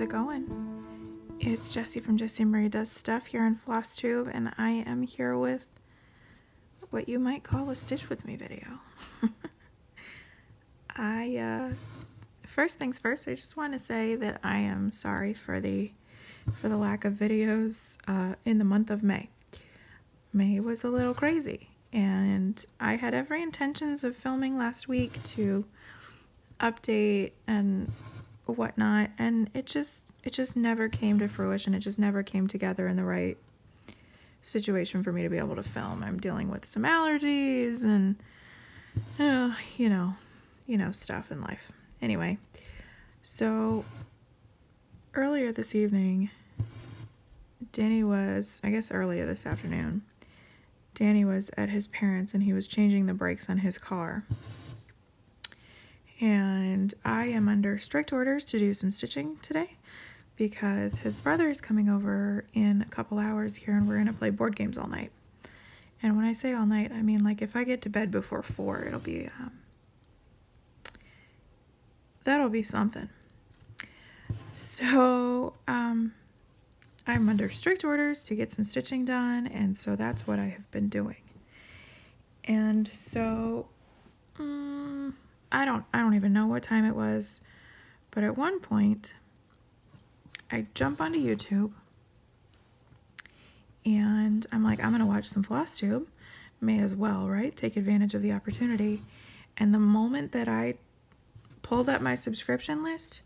How's it going? It's Jessie from Jessie Marie Does Stuff here on FlossTube, and I am here with what you might call a Stitch With Me video. First things first, I just want to say that I am sorry for the lack of videos in the month of May. May was a little crazy, and I had every intentions of filming last week to update and whatnot, and it just never came to fruition. It just never came together in the right situation for me to be able to film. I'm dealing with some allergies and you know stuff in life. Anyway, so earlier this evening, earlier this afternoon, Danny was at his parents' and he was changing the brakes on his car. And I am under strict orders to do some stitching today because his brother is coming over in a couple hours here and we're going to play board games all night. And when I say all night, I mean like if I get to bed before 4, it'll be, that'll be something. So, I'm under strict orders to get some stitching done, and so that's what I have been doing. And so, I don't even know what time it was, but at one point, I jump onto YouTube, and I'm like, I'm gonna watch some FlossTube. May as well, right? Take advantage of the opportunity. And the moment that I pulled up my subscription list,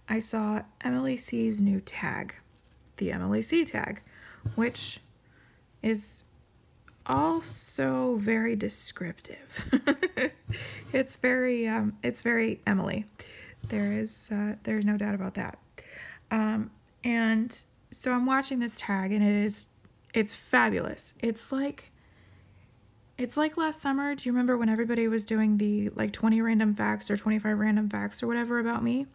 I saw Emily C's new tag, the Emily C tag, which is also very descriptive. It's very Emily. There's no doubt about that. And so I'm watching this tag, and it's fabulous. It's like last summer. Do you remember when everybody was doing the like 20 random facts or 25 random facts or whatever about me?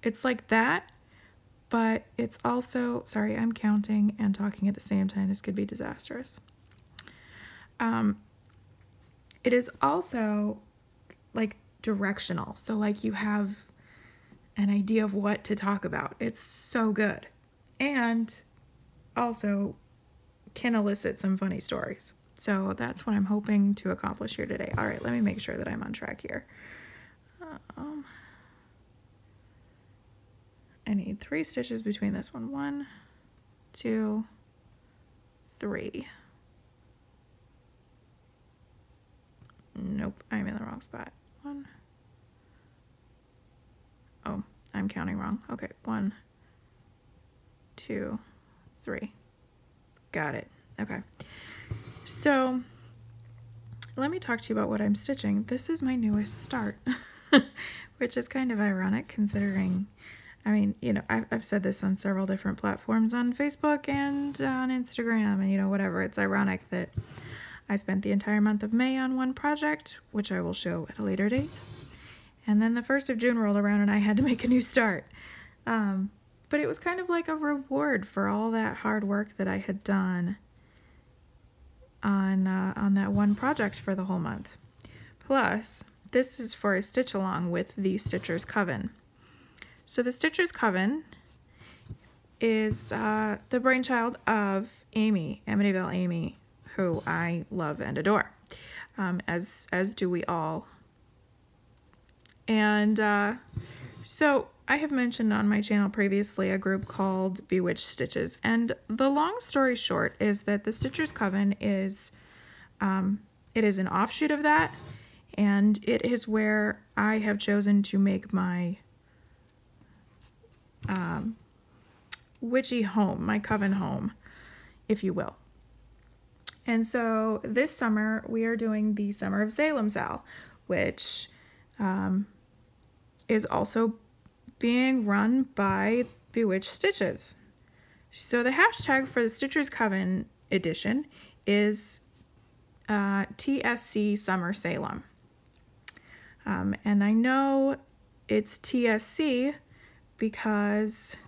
It's like that, but it's also, sorry, I'm counting and talking at the same time. This could be disastrous. It is also like directional. So like you have an idea of what to talk about. It's so good. And also can elicit some funny stories. So that's what I'm hoping to accomplish here today. All right, let me make sure that I'm on track here. I need 3 stitches between this one. 1, 2, 3. Nope, I'm in the wrong spot. 1. Oh, I'm counting wrong. Okay, 1, 2, 3. Got it. Okay. So, let me talk to you about what I'm stitching. This is my newest start, which is kind of ironic considering, I mean, you know, I've said this on several different platforms on Facebook and on Instagram and, you know, whatever. It's ironic that I spent the entire month of May on one project, which I will show at a later date. And then the 1st of June rolled around and I had to make a new start. But it was kind of like a reward for all that hard work that I had done on that one project for the whole month. Plus, this is for a stitch along with the Stitcher's Coven. So the Stitcher's Coven is the brainchild of Amy, Amityville Amy, who I love and adore, as do we all. And so I have mentioned on my channel previously a group called Bewitched Stitches, and the long story short is that the Stitcher's Coven is it is an offshoot of that, and it is where I have chosen to make my witchy home, my coven home, if you will. And so this summer we are doing the Summer of Salem SAL, which is also being run by Bewitched Stitches. So the hashtag for the Stitcher's Coven edition is TSC Summer Salem. And I know it's TSC because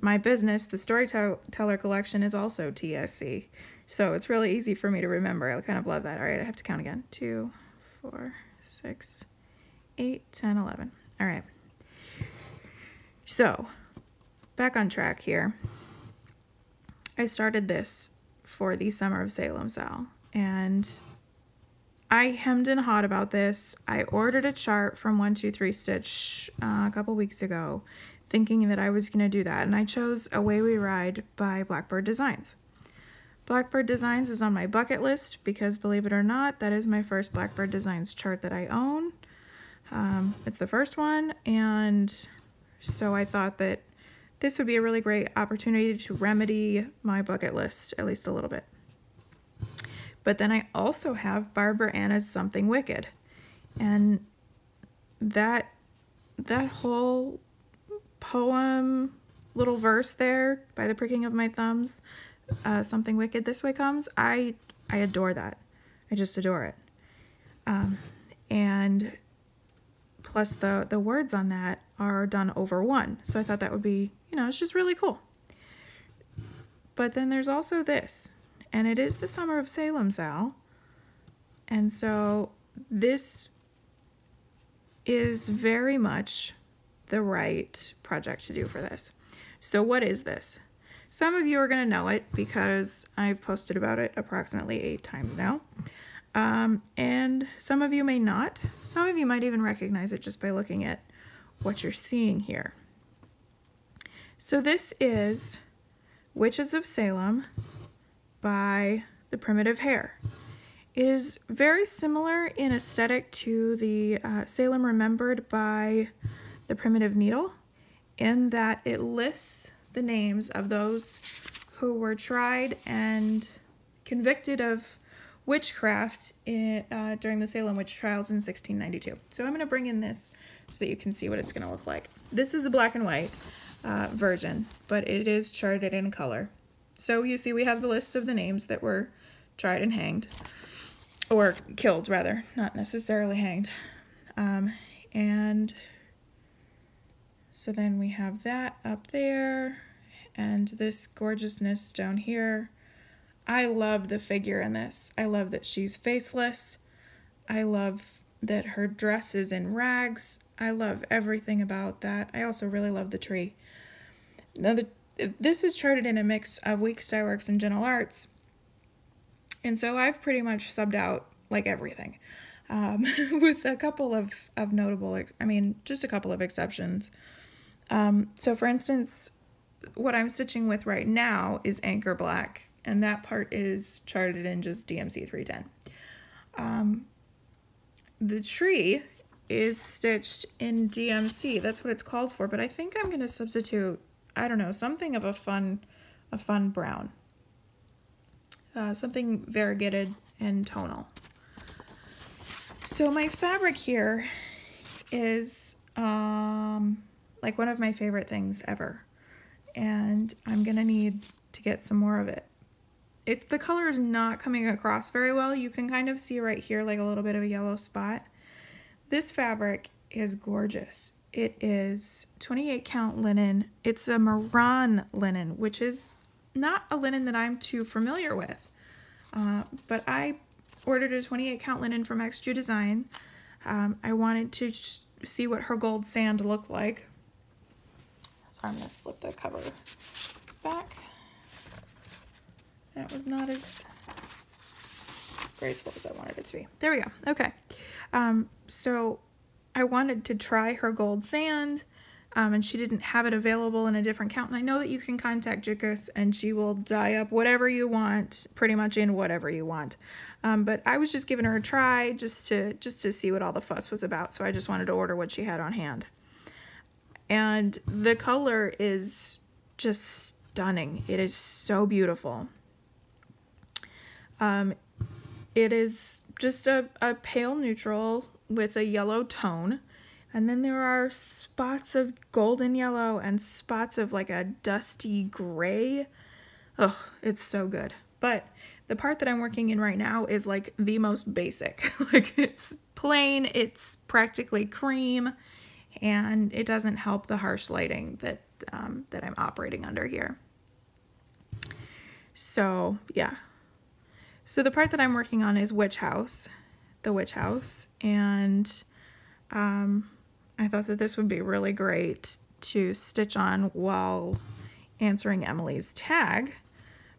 my business, the Storyteller Collection, is also TSC. So it's really easy for me to remember. I kind of love that. All right, I have to count again. 2, 4, 6, 8, 10, 11. All right. So back on track here. I started this for the Summer of Salem SAL, and I hemmed and hawed about this. I ordered a chart from 123 Stitch a couple weeks ago, thinking that I was going to do that, and I chose Away We Ride by Blackbird Designs. Blackbird Designs is on my bucket list because, believe it or not, that is my first Blackbird Designs chart that I own. It's the first one, and so I thought that this would be a really great opportunity to remedy my bucket list, at least a little bit. But then I also have Barbara Anna's Something Wicked, and that whole poem, little verse there, by the pricking of my thumbs, Something Wicked This Way Comes, I adore that. I just adore it. And plus the words on that are done over one, so I thought that would be, you know, it's just really cool. But then there's also this, and it is the Summer of Salem SAL, and so this is very much the right project to do for this. So what is this? Some of you are going to know it because I've posted about it approximately 8 times now. And some of you may not. Some of you might even recognize it just by looking at what you're seeing here. So this is Witches of Salem by the Primitive Hare. It is very similar in aesthetic to the Salem Remembered by the Primitive Needle, in that it lists the names of those who were tried and convicted of witchcraft during the Salem witch trials in 1692. So I'm going to bring in this so that you can see what it's going to look like. This is a black and white version, but it is charted in color. So you see we have the list of the names that were tried and hanged, or killed rather, not necessarily hanged. And so then we have that up there, and this gorgeousness down here. I love the figure in this. I love that she's faceless. I love that her dress is in rags. I love everything about that. I also really love the tree. Now, this is charted in a mix of Weeks Dye Works and Gentle Arts, and so I've pretty much subbed out like everything, with a couple of notable, just a couple of exceptions. So for instance, what I'm stitching with right now is Anchor Black, and that part is charted in just DMC 310. The tree is stitched in DMC. That's what it's called for, but I think I'm going to substitute, I don't know, something of a fun brown. Something variegated and tonal. So my fabric here is like one of my favorite things ever, and I'm gonna need to get some more of it. The color is not coming across very well. You can kind of see right here like a little bit of a yellow spot. This fabric is gorgeous. It is 28 count linen. It's a Marron linen, which is not a linen that I'm too familiar with, but I ordered a 28 count linen from XG Design. I wanted to see what her gold sand looked like. So I'm going to slip the cover back. That was not as graceful as I wanted it to be. There we go. Okay. So I wanted to try her gold sand, and she didn't have it available in a different count. And I know that you can contact Jickus and she will dye up whatever you want, pretty much in whatever you want. But I was just giving her a try just to see what all the fuss was about. So I just wanted to order what she had on hand. And the color is just stunning. It is so beautiful. It is just a pale neutral with a yellow tone, and then there are spots of golden yellow and spots of like a dusty gray. Oh, it's so good. But the part that I'm working in right now is like the most basic. Like, it's plain, it's practically cream, and it doesn't help the harsh lighting that that I'm operating under here. So yeah. So the part that I'm working on is Witch House, the Witch House, and I thought that this would be really great to stitch on while answering Emily's tag,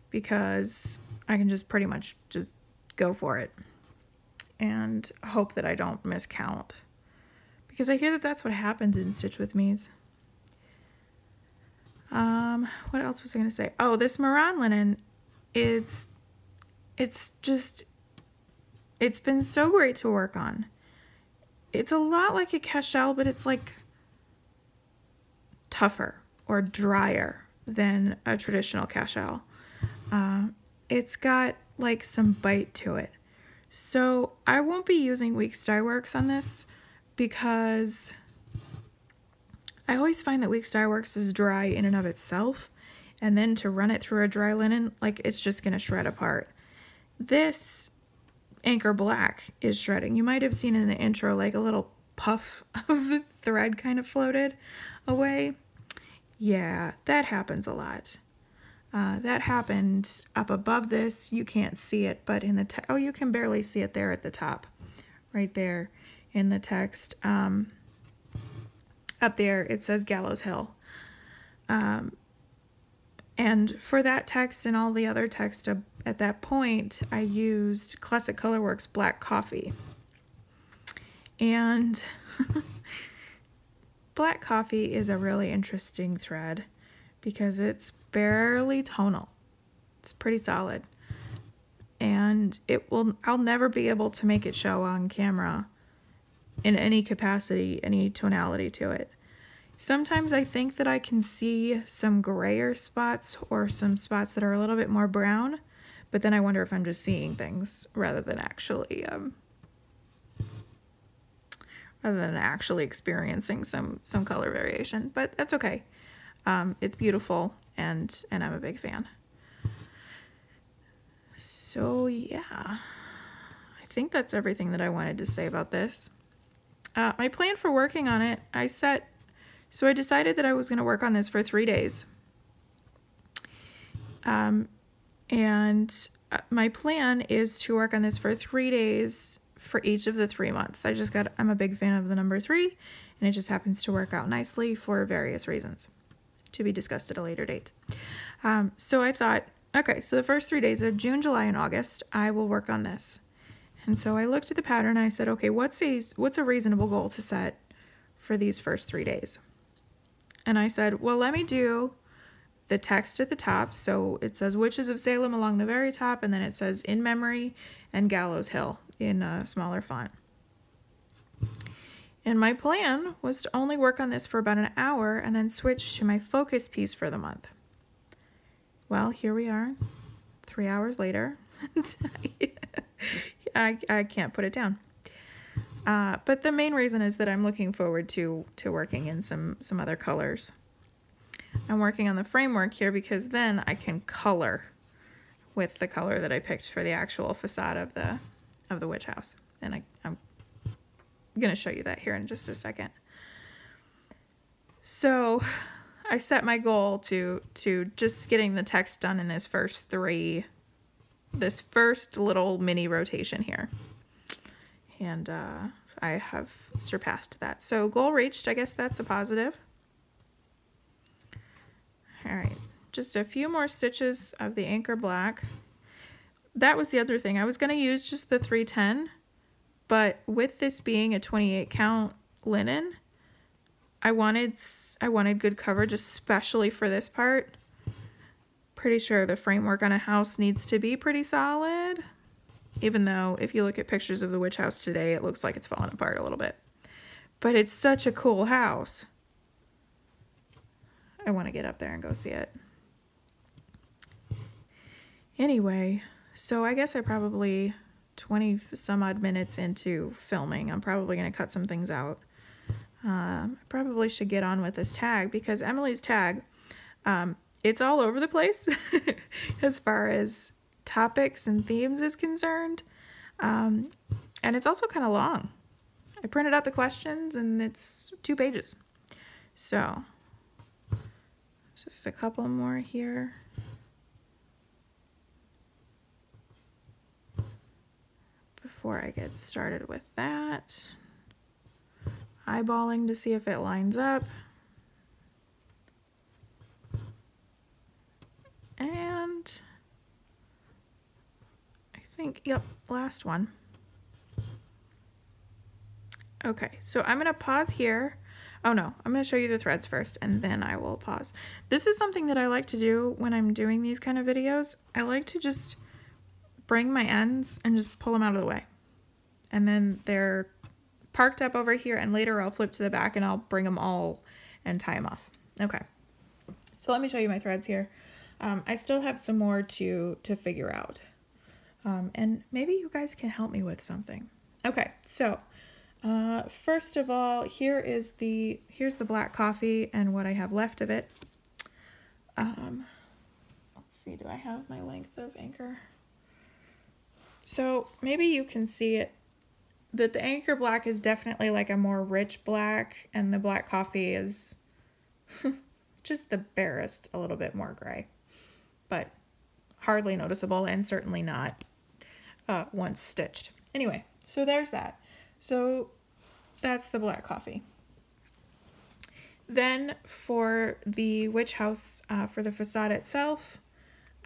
because I can just pretty much just go for it and hope that I don't miscount, because I hear that that's what happens in Stitch With Me's. What else was I going to say? Oh, this Maran linen it's been so great to work on. It's a lot like a cashel, but it's like tougher or drier than a traditional cashel. It's got like some bite to it. So I won't be using Weeks Dye Works on this, because I always find that Weeks Dye Works is dry in and of itself, and then to run it through a dry linen, like, it's just gonna shred apart. This Anchor Black is shredding. You might have seen in the intro like a little puff of the thread kind of floated away. Yeah, that happens a lot. That happened up above this. You can't see it, but in the oh, you can barely see it there at the top, right there in the text. Up there it says Gallows Hill. And for that text and all the other text at that point, I used Classic Colorworks Black Coffee. And Black Coffee is a really interesting thread because it's barely tonal. It's pretty solid. And I'll never be able to make it show on camera in any capacity, any tonality to it. Sometimes I think that I can see some grayer spots or some spots that are a little bit more brown, but then I wonder if I'm just seeing things rather than actually experiencing some color variation. But that's okay. It's beautiful, and I'm a big fan. So yeah, I think that's everything that I wanted to say about this. My plan for working on it, I decided that I was going to work on this for 3 days. And my plan is to work on this for 3 days for each of the 3 months. I'm a big fan of the number 3, and it just happens to work out nicely for various reasons to be discussed at a later date. So I thought, okay, so the first 3 days of June, July, and August, I will work on this. And so I looked at the pattern and I said, okay, what's a reasonable goal to set for these first 3 days? And I said, well, let me do the text at the top. So it says Witches of Salem along the very top, and then it says In Memory and Gallows Hill in a smaller font. And my plan was to only work on this for about an hour and then switch to my focus piece for the month. Well, here we are, 3 hours later. I can't put it down. But the main reason is that I'm looking forward to working in some other colors. I'm working on the framework here because then I can color with the color that I picked for the actual facade of the witch house. And I'm going to show you that here in just a second. So I set my goal to just getting the text done in this first little mini rotation here. And I have surpassed that. So goal reached, I guess that's a positive. All right, just a few more stitches of the Anchor Black. That was the other thing. I was going to use just the 310, but with this being a 28 count linen, I wanted good coverage, especially for this part. Pretty sure the framework on a house needs to be pretty solid, even though if you look at pictures of the witch house today, it looks like it's falling apart a little bit. But it's such a cool house. I want to get up there and go see it. Anyway, so I guess I probably 20 some odd minutes into filming, I'm probably going to cut some things out. I probably should get on with this tag because Emily's tag, it's all over the place as far as topics and themes is concerned. And it's also kind of long. I printed out the questions and it's 2 pages. So just a couple more here. Before I get started with that, eyeballing to see if it lines up. Yep, last one. Okay, so I'm gonna pause here. Oh no, I'm gonna show you the threads first and then I will pause. This is something that I like to do when I'm doing these kind of videos. I like to just bring my ends and just pull them out of the way. And then they're parked up over here, and later I'll flip to the back and I'll bring them all and tie them off. Okay, so let me show you my threads here. I still have some more to figure out. And maybe you guys can help me with something. Okay, so first of all, here's the black coffee and what I have left of it. Let's see, do I have my length of anchor? So maybe you can see it, that the anchor black is definitely like a more rich black, and the black coffee is just the barest, a little bit more gray, but hardly noticeable and certainly not once stitched. Anyway, so there's that. So that's the black coffee. Then for the witch house, for the facade itself,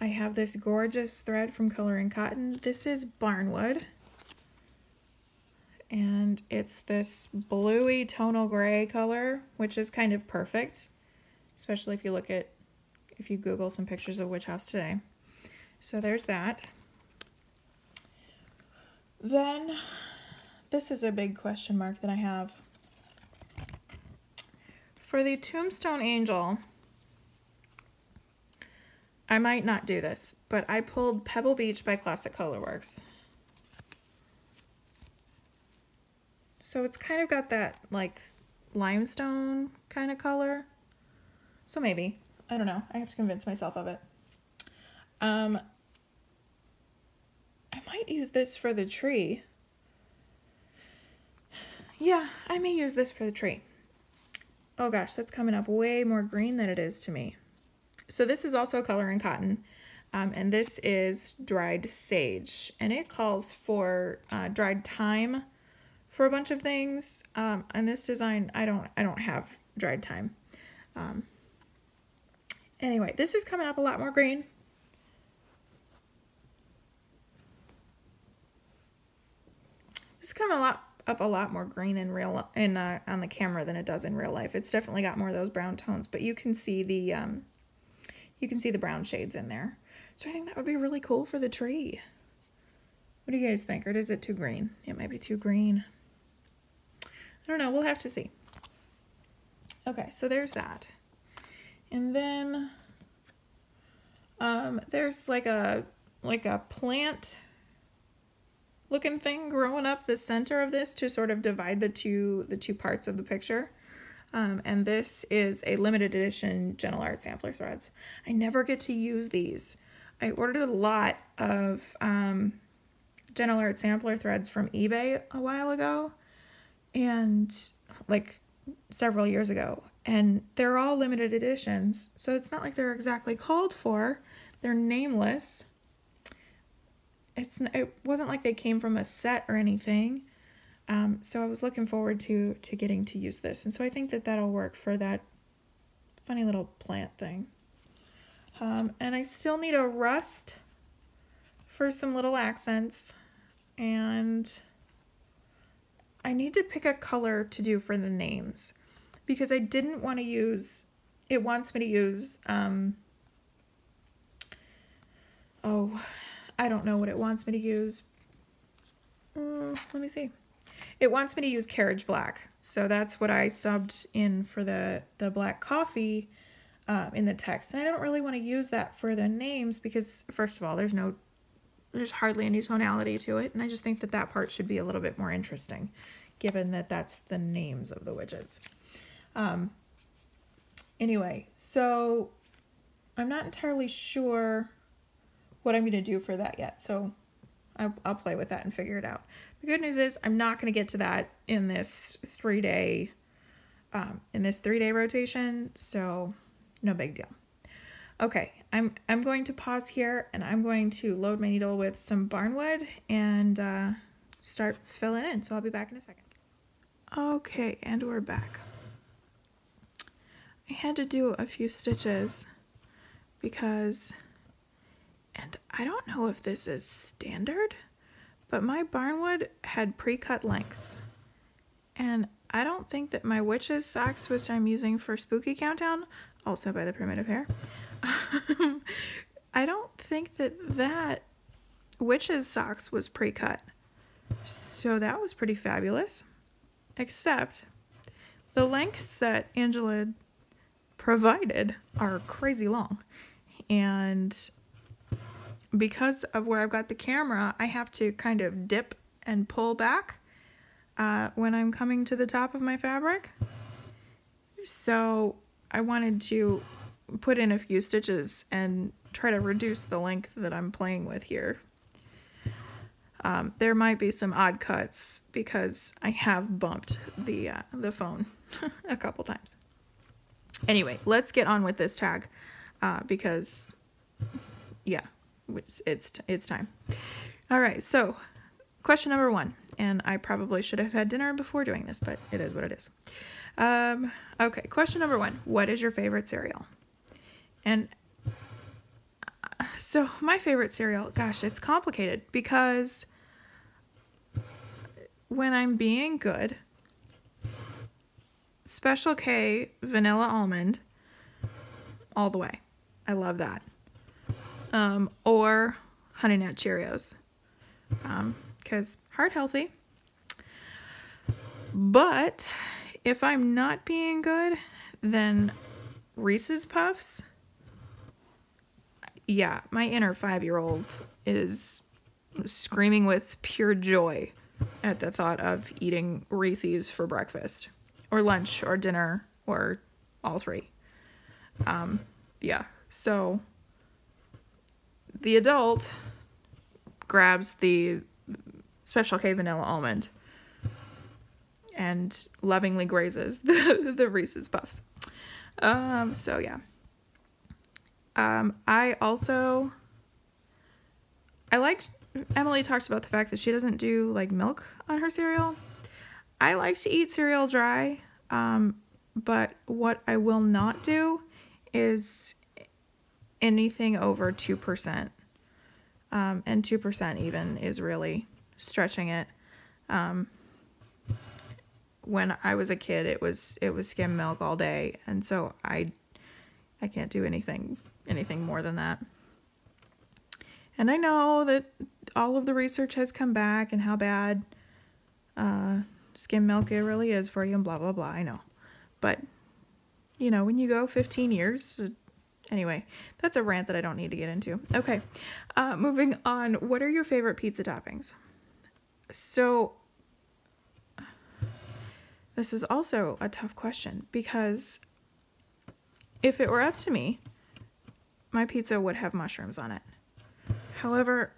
I have this gorgeous thread from Color & Cotton. This is Barnwood, and it's this bluey tonal gray color, which is kind of perfect, especially if you Google some pictures of witch house today. So there's that. Then this is a big question mark that I have. For the Tombstone Angel, I might not do this, but I pulled Pebble Beach by Classic Colorworks. So it's kind of got that like limestone kind of color. So maybe, I don't know. I have to convince myself of it. I might use this for the tree. Yeah, I may use this for the tree. Oh gosh, that's coming up way more green than it is to me. So this is also Color & Cotton, and this is dried sage, and it calls for dried thyme for a bunch of things. And this design, I don't have dried thyme. Anyway, this is coming up a lot more green. This is coming up a lot more green in on the camera than it does in real life. It's definitely got more of those brown tones, but you can see the brown shades in there. So I think that would be really cool for the tree. What do you guys think? Or is it too green? It might be too green. I don't know. We'll have to see. Okay, so there's that. And then there's like a plant looking thing growing up the center of this to sort of divide the two parts of the picture. And this is a limited edition Gentle Art sampler threads. I never get to use these. I ordered a lot of Gentle Art sampler threads from eBay a while ago, and like several years ago, and they're all limited editions, so it's not like they're exactly called for. They're nameless. It wasn't like they came from a set or anything. So I was looking forward to getting to use this, and so I think that that'll work for that funny little plant thing. And I still need a rust for some little accents, and I need to pick a color to do for the names, because I didn't want to use, it wants me to use, oh, I don't know what it wants me to use. Let me see. It wants me to use Carriage Black, so that's what I subbed in for the black coffee in the text. And I don't really want to use that for the names because, first of all, there's hardly any tonality to it, and I just think that that part should be a little bit more interesting, given that that's the names of the witches. Anyway, so I'm not entirely sure what I'm going to do for that yet, so I'll play with that and figure it out. The good news is I'm not going to get to that in this 3-day rotation, so no big deal. Okay, I'm going to pause here, and I'm going to load my needle with some barnwood and start filling in, so I'll be back in a second. Okay, and we're back. I had to do a few stitches because, and I don't know if this is standard, but my barnwood had pre-cut lengths. And I don't think that my Witches socks, which I'm using for Spooky Countdown, also by the Primitive Hare, I don't think that Witches socks was pre-cut. So that was pretty fabulous. Except the lengths that Angela provided are crazy long. And because of where I've got the camera, I have to kind of dip and pull back when I'm coming to the top of my fabric. So I wanted to put in a few stitches and try to reduce the length that I'm playing with here. There might be some odd cuts because I have bumped the phone a couple times. Anyway, let's get on with this tag because, yeah, it's time. All right, so question number 1, and I probably should have had dinner before doing this, but it is what it is. Okay, question number 1, what is your favorite cereal? And so my favorite cereal, gosh, it's complicated because when I'm being good, Special K vanilla almond all the way. I love that. Or Honey Nut Cheerios. Because heart healthy. But if I'm not being good, then Reese's Puffs. Yeah, my inner 5-year-old is screaming with pure joy at the thought of eating Reese's for breakfast or lunch or dinner or all three. Yeah, so the adult grabs the Special K vanilla almond and lovingly grazes the Reese's Puffs. So yeah. I like, Emily talked about the fact that she doesn't do like milk on her cereal. I like to eat cereal dry, but what I will not do is anything over 2%. And 2% even is really stretching it. When I was a kid, it was skim milk all day, and so I can't do anything more than that. And I know that all of the research has come back and how bad skim milk it really is for you and blah, blah, blah. I know. But, you know, when you go 15 years... Anyway, that's a rant that I don't need to get into. Okay, moving on. What are your favorite pizza toppings? So, this is also a tough question because if it were up to me, my pizza would have mushrooms on it. However,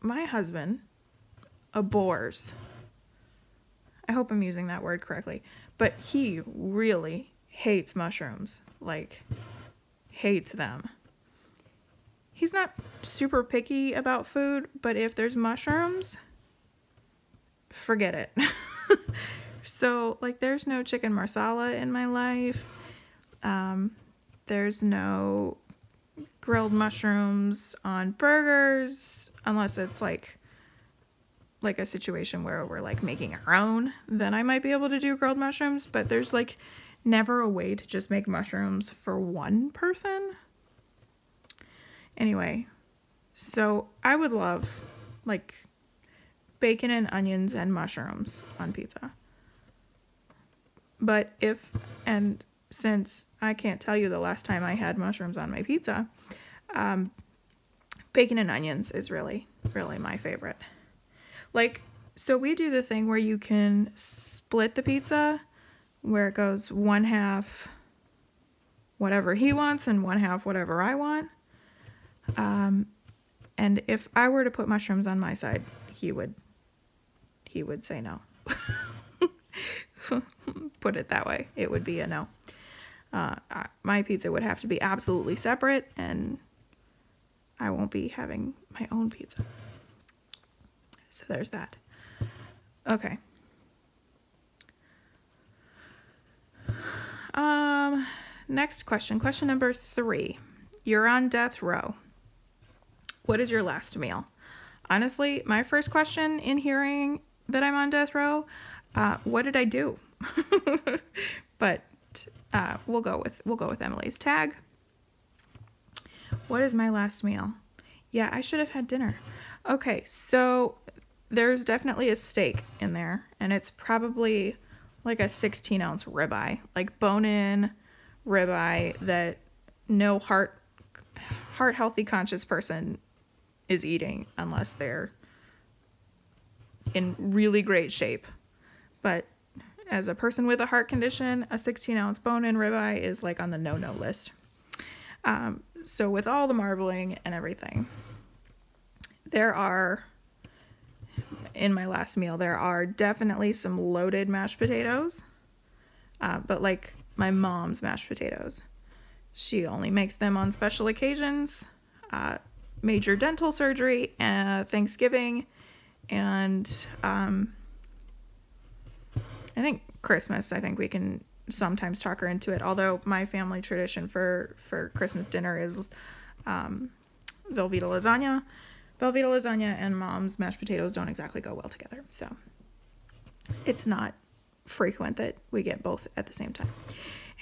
my husband abhors, I hope I'm using that word correctly, but he really hates mushrooms, like hates them. He's not super picky about food, but if there's mushrooms, forget it. So like there's no chicken marsala in my life. There's no grilled mushrooms on burgers unless it's like a situation where we're like making our own, then I might be able to do grilled mushrooms, but there's like never a way to just make mushrooms for one person. Anyway, so I would love like bacon and onions and mushrooms on pizza. But since I can't tell you the last time I had mushrooms on my pizza, bacon and onions is really, really my favorite. Like, so we do the thing where you can split the pizza, where it goes 1/2 whatever he wants and 1/2 whatever I want. And if I were to put mushrooms on my side, he would say no. Put it that way. It would be a no. My pizza would have to be absolutely separate, and I won't be having my own pizza. So there's that. Okay. Next question. Question number 3. You're on death row. What is your last meal? Honestly, my first question in hearing that I'm on death row, what did I do? But we'll go with Emily's tag. What is my last meal? Yeah, I should have had dinner. Okay, so there's definitely a steak in there, and it's probably like a 16-ounce ribeye, like bone-in ribeye that no heart healthy conscious person is eating unless they're in really great shape. But as a person with a heart condition, a 16-ounce bone-in ribeye is like on the no-no list. So with all the marbling and everything, in my last meal, there are definitely some loaded mashed potatoes, but like my mom's mashed potatoes. She only makes them on special occasions, major dental surgery, Thanksgiving, and I think Christmas. I think we can sometimes talk her into it, although my family tradition for Christmas dinner is Velveeta lasagna. Velveeta lasagna and mom's mashed potatoes don't exactly go well together, so it's not frequent that we get both at the same time.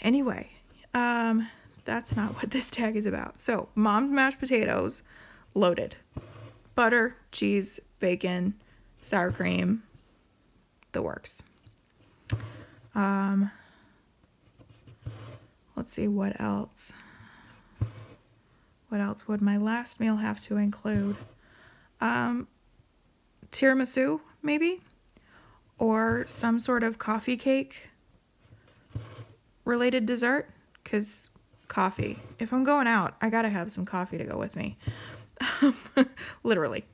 Anyway, that's not what this tag is about. So mom's mashed potatoes, loaded. Butter, cheese, bacon, sour cream, the works. Let's see, what else? What else would my last meal have to include? Tiramisu, maybe? Or some sort of coffee cake related dessert? Because coffee. If I'm going out, I gotta have some coffee to go with me. Literally.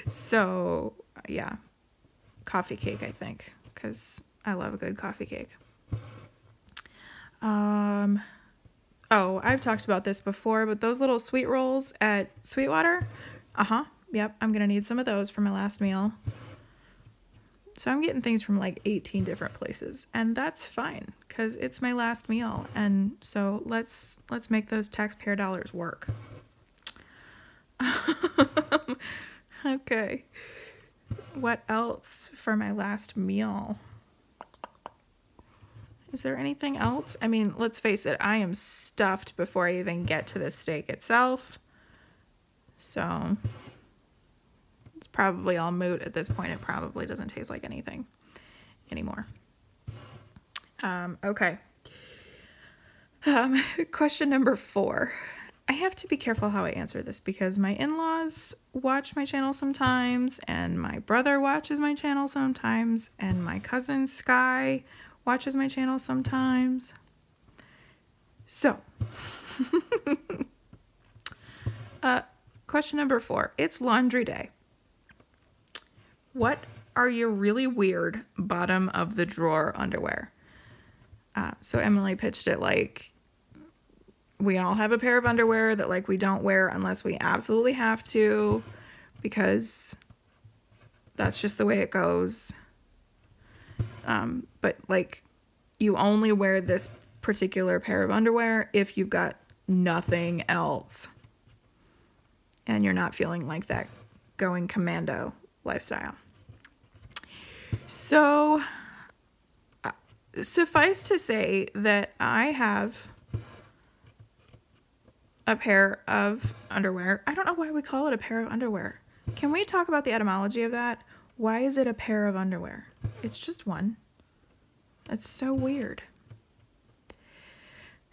So, yeah. Coffee cake, I think. Because I love a good coffee cake. Oh, I've talked about this before, but those little sweet rolls at Sweetwater, yep, I'm gonna need some of those for my last meal. So I'm getting things from like 18 different places, and that's fine because it's my last meal, and so let's make those taxpayer dollars work. Okay, what else for my last meal? Is there anything else? I mean, let's face it, I am stuffed before I even get to the steak itself. So it's probably all moot at this point. It probably doesn't taste like anything anymore. Okay. Question number 4. I have to be careful how I answer this because my in-laws watch my channel sometimes, and my brother watches my channel sometimes, and my cousin Sky watches my channel sometimes. So, question number 4. It's laundry day. What are your really weird bottom of the drawer underwear? So Emily pitched it like we all have a pair of underwear that like we don't wear unless we absolutely have to, because that's just the way it goes. But like you only wear this particular pair of underwear if you've got nothing else and you're not feeling like that going commando lifestyle. So suffice to say that I have a pair of underwear. I don't know why we call it a pair of underwear. Can we talk about the etymology of that? Why is it a pair of underwear? It's just one. That's so weird.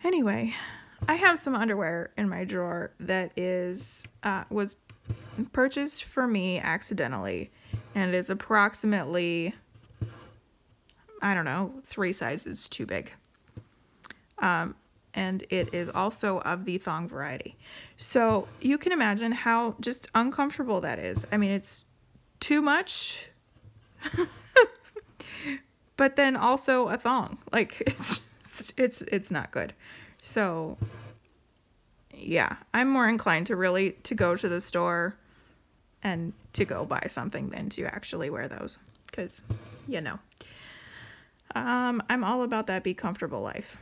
Anyway, I have some underwear in my drawer that was purchased for me accidentally, and is approximately, I don't know, 3 sizes too big. And it is also of the thong variety. So you can imagine how just uncomfortable that is. I mean, it's too much, but then also a thong. Like it's not good. So yeah, I'm more inclined to go to the store and to go buy something than to actually wear those, because you know, I'm all about that be comfortable life.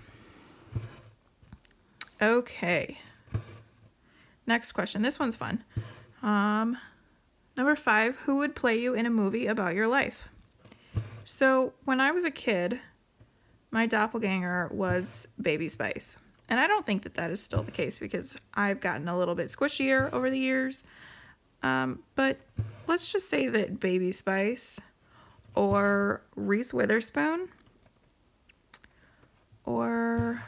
Okay, next question. This one's fun. Number 5, who would play you in a movie about your life? So when I was a kid, my doppelganger was Baby Spice. And I don't think that that is still the case because I've gotten a little bit squishier over the years. But let's just say that Baby Spice or Reese Witherspoon or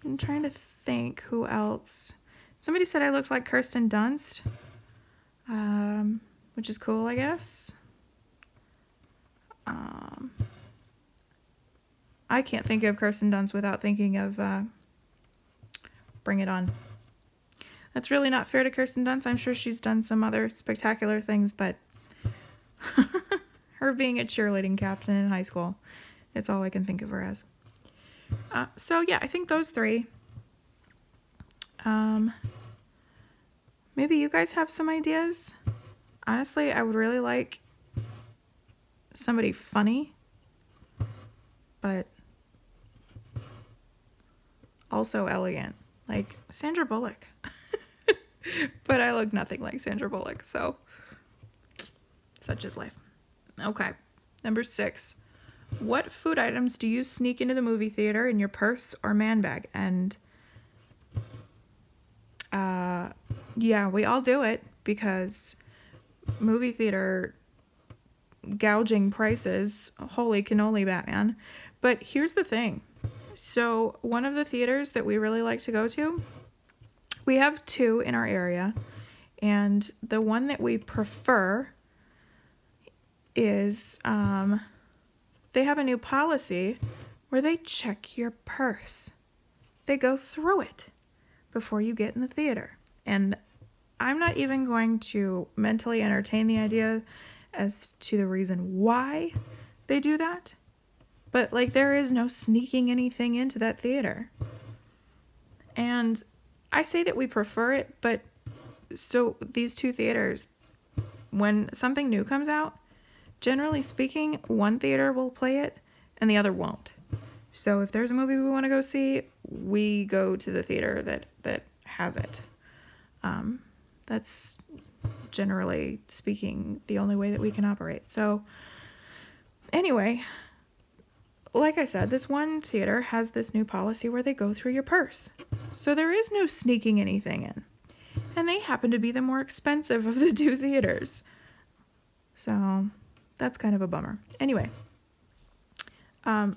I'm trying to think who else. Somebody said I looked like Kirsten Dunst, which is cool, I guess. I can't think of Kirsten Dunst without thinking of Bring It On. That's really not fair to Kirsten Dunst. I'm sure she's done some other spectacular things, but her being a cheerleading captain in high school, it's all I can think of her as. So yeah, I think those 3. Maybe you guys have some ideas. Honestly, I would really like somebody funny, but also elegant, like Sandra Bullock. But I look nothing like Sandra Bullock, so such is life. Okay, number 6. What food items do you sneak into the movie theater in your purse or man bag? And yeah, we all do it because movie theater gouging prices, holy cannoli, Batman. But here's the thing. So one of the theaters that we really like to go to, we have 2 in our area, and the one that we prefer is they have a new policy where they check your purse. They go through it before you get in the theater. And I'm not even going to mentally entertain the idea as to the reason why they do that. But like, there is no sneaking anything into that theater. And I say that we prefer it, but so these 2 theaters, when something new comes out, generally speaking, one theater will play it and the other won't. So if there's a movie we want to go see, we go to the theater that has it. That's generally speaking the only way that we can operate. So anyway, like I said, this one theater has this new policy where they go through your purse. So there is no sneaking anything in. And they happen to be the more expensive of the 2 theaters. So that's kind of a bummer. Anyway,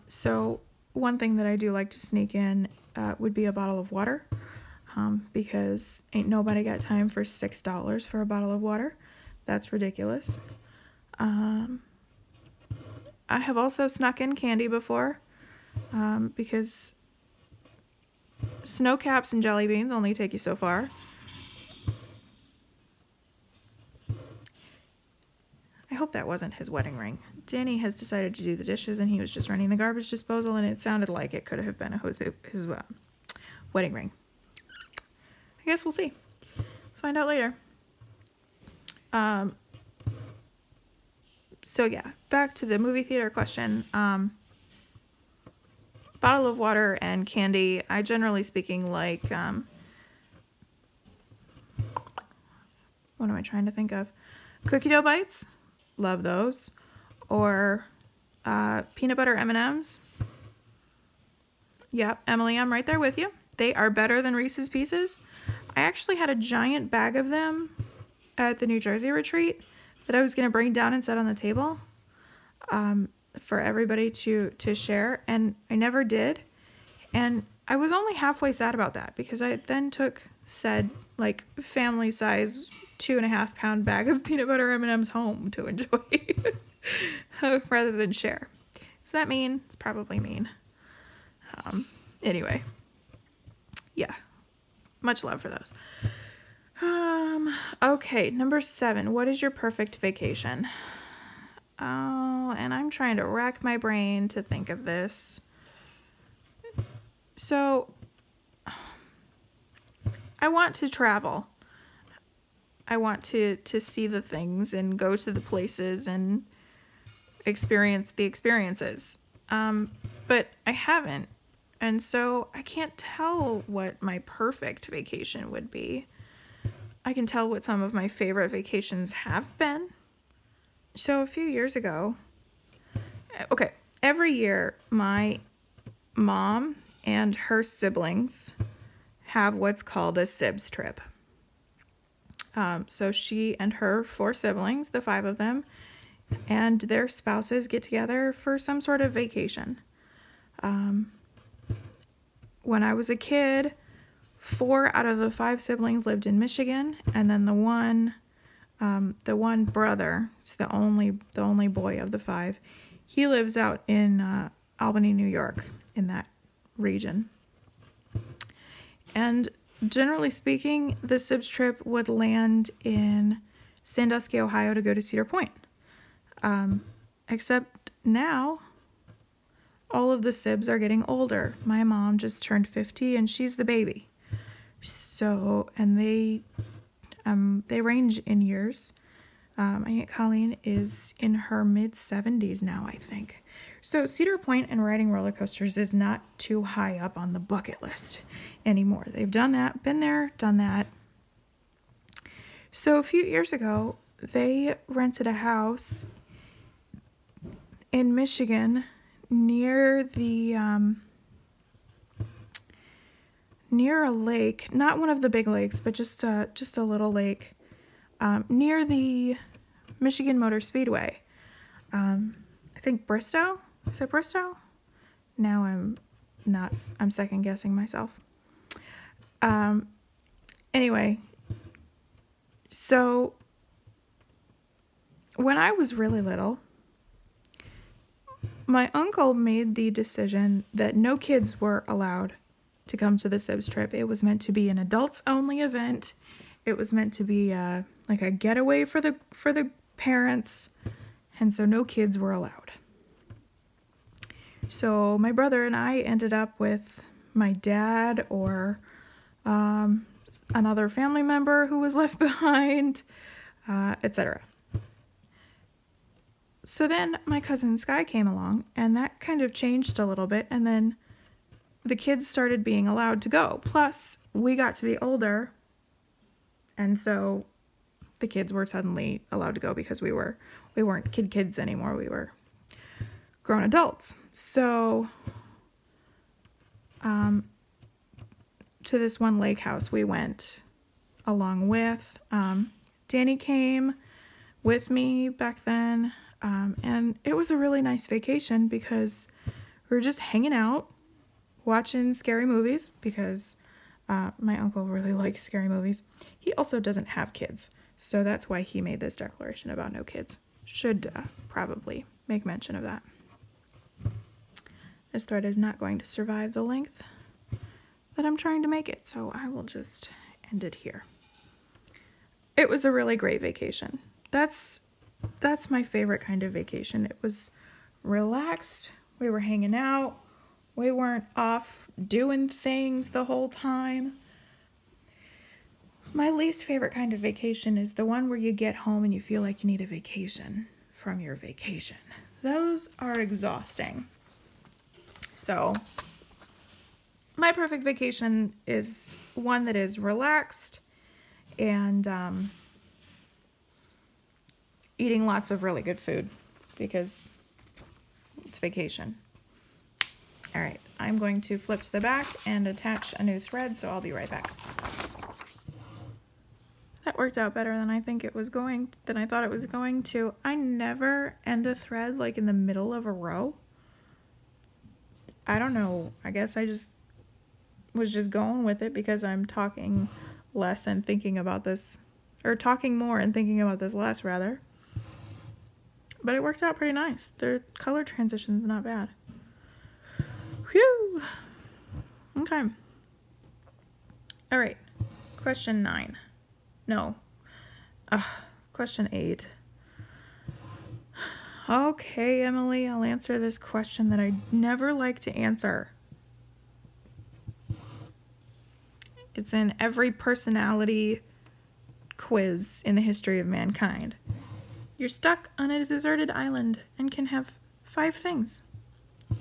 so one thing that I do like to sneak in would be a bottle of water. Because ain't nobody got time for $6 for a bottle of water. That's ridiculous. I have also snuck in candy before, because snow caps and jelly beans only take you so far. I hope that wasn't his wedding ring. Danny has decided to do the dishes and he was just running the garbage disposal, and it sounded like it could have been his wedding ring. I guess we'll see. Find out later. So yeah, back to the movie theater question. Bottle of water and candy. I generally speaking like, what am I trying to think of? Cookie dough bites. Love those. Or peanut butter M&Ms. Yep, Emily, I'm right there with you. They are better than Reese's Pieces. I actually had a giant bag of them at the New Jersey retreat that I was going to bring down and set on the table for everybody to share, and I never did. And I was only halfway sad about that because I then took said like family size 2.5 pound bag of peanut butter M&Ms home to enjoy rather than share. Is that mean? It's probably mean. Anyway, yeah. Much love for those. Okay, number 7. What is your perfect vacation? Oh, and I'm trying to rack my brain to think of this. So, I want to travel. I want to see the things and go to the places and experience the experiences. But I haven't. And so I can't tell what my perfect vacation would be. I can tell what some of my favorite vacations have been. So a few years ago, okay, every year my mom and her siblings have what's called a Sibs trip. So she and her 4 siblings, the 5 of them, and their spouses get together for some sort of vacation. When I was a kid, 4 out of the 5 siblings lived in Michigan, and then the one brother, it's the only boy of the 5, he lives out in Albany, New York, in that region. And generally speaking, the Sibs trip would land in Sandusky, Ohio to go to Cedar Point. Except now, all of the Sibs are getting older. My mom just turned 50 and she's the baby. So, and they range in years. My Aunt Colleen is in her mid-70s now, I think. So Cedar Point and riding roller coasters is not too high up on the bucket list anymore. They've done that, been there, done that. So a few years ago, they rented a house in Michigan near the near a lake, not one of the big lakes, but just a little lake, near the Michigan Motor Speedway. I think Bristow? Is it Bristow? Now I'm second guessing myself. Anyway, so when I was really little, my uncle made the decision that no kids were allowed to come to the Sibs trip. It was meant to be an adults-only event. It was meant to be like a getaway for the parents, and so no kids were allowed. So my brother and I ended up with my dad or another family member who was left behind, etc. So then my cousin Sky came along, and that kind of changed a little bit, and then the kids started being allowed to go. Plus, we got to be older, and so the kids were suddenly allowed to go because we weren't kids anymore. We were grown adults. So, to this one lake house we went along with. Danny came with me back then, and it was a really nice vacation because we were just hanging out, watching scary movies because my uncle really likes scary movies. He also doesn't have kids, so that's why he made this declaration about no kids. Should probably make mention of that. This thread is not going to survive the length that I'm trying to make it, so I will just end it here. It was a really great vacation. That's my favorite kind of vacation. It was relaxed. We were hanging out. We weren't off doing things the whole time. My least favorite kind of vacation is the one where you get home and you feel like you need a vacation from your vacation. Those are exhausting. So, my perfect vacation is one that is relaxed and eating lots of really good food because it's vacation. All right, I'm going to flip to the back and attach a new thread, so I'll be right back. That worked out better than I thought it was going to. I never end a thread like in the middle of a row. I don't know. I guess I was just going with it because I'm talking less and thinking about this, or talking more and thinking about this less, rather. But it worked out pretty nice. The color transition's not bad. Whew. Okay. All right. Question 9. No. Question 8. Okay, Emily, I'll answer this question that I never like to answer. It's in every personality quiz in the history of mankind. You're stuck on a deserted island and can have 5 things.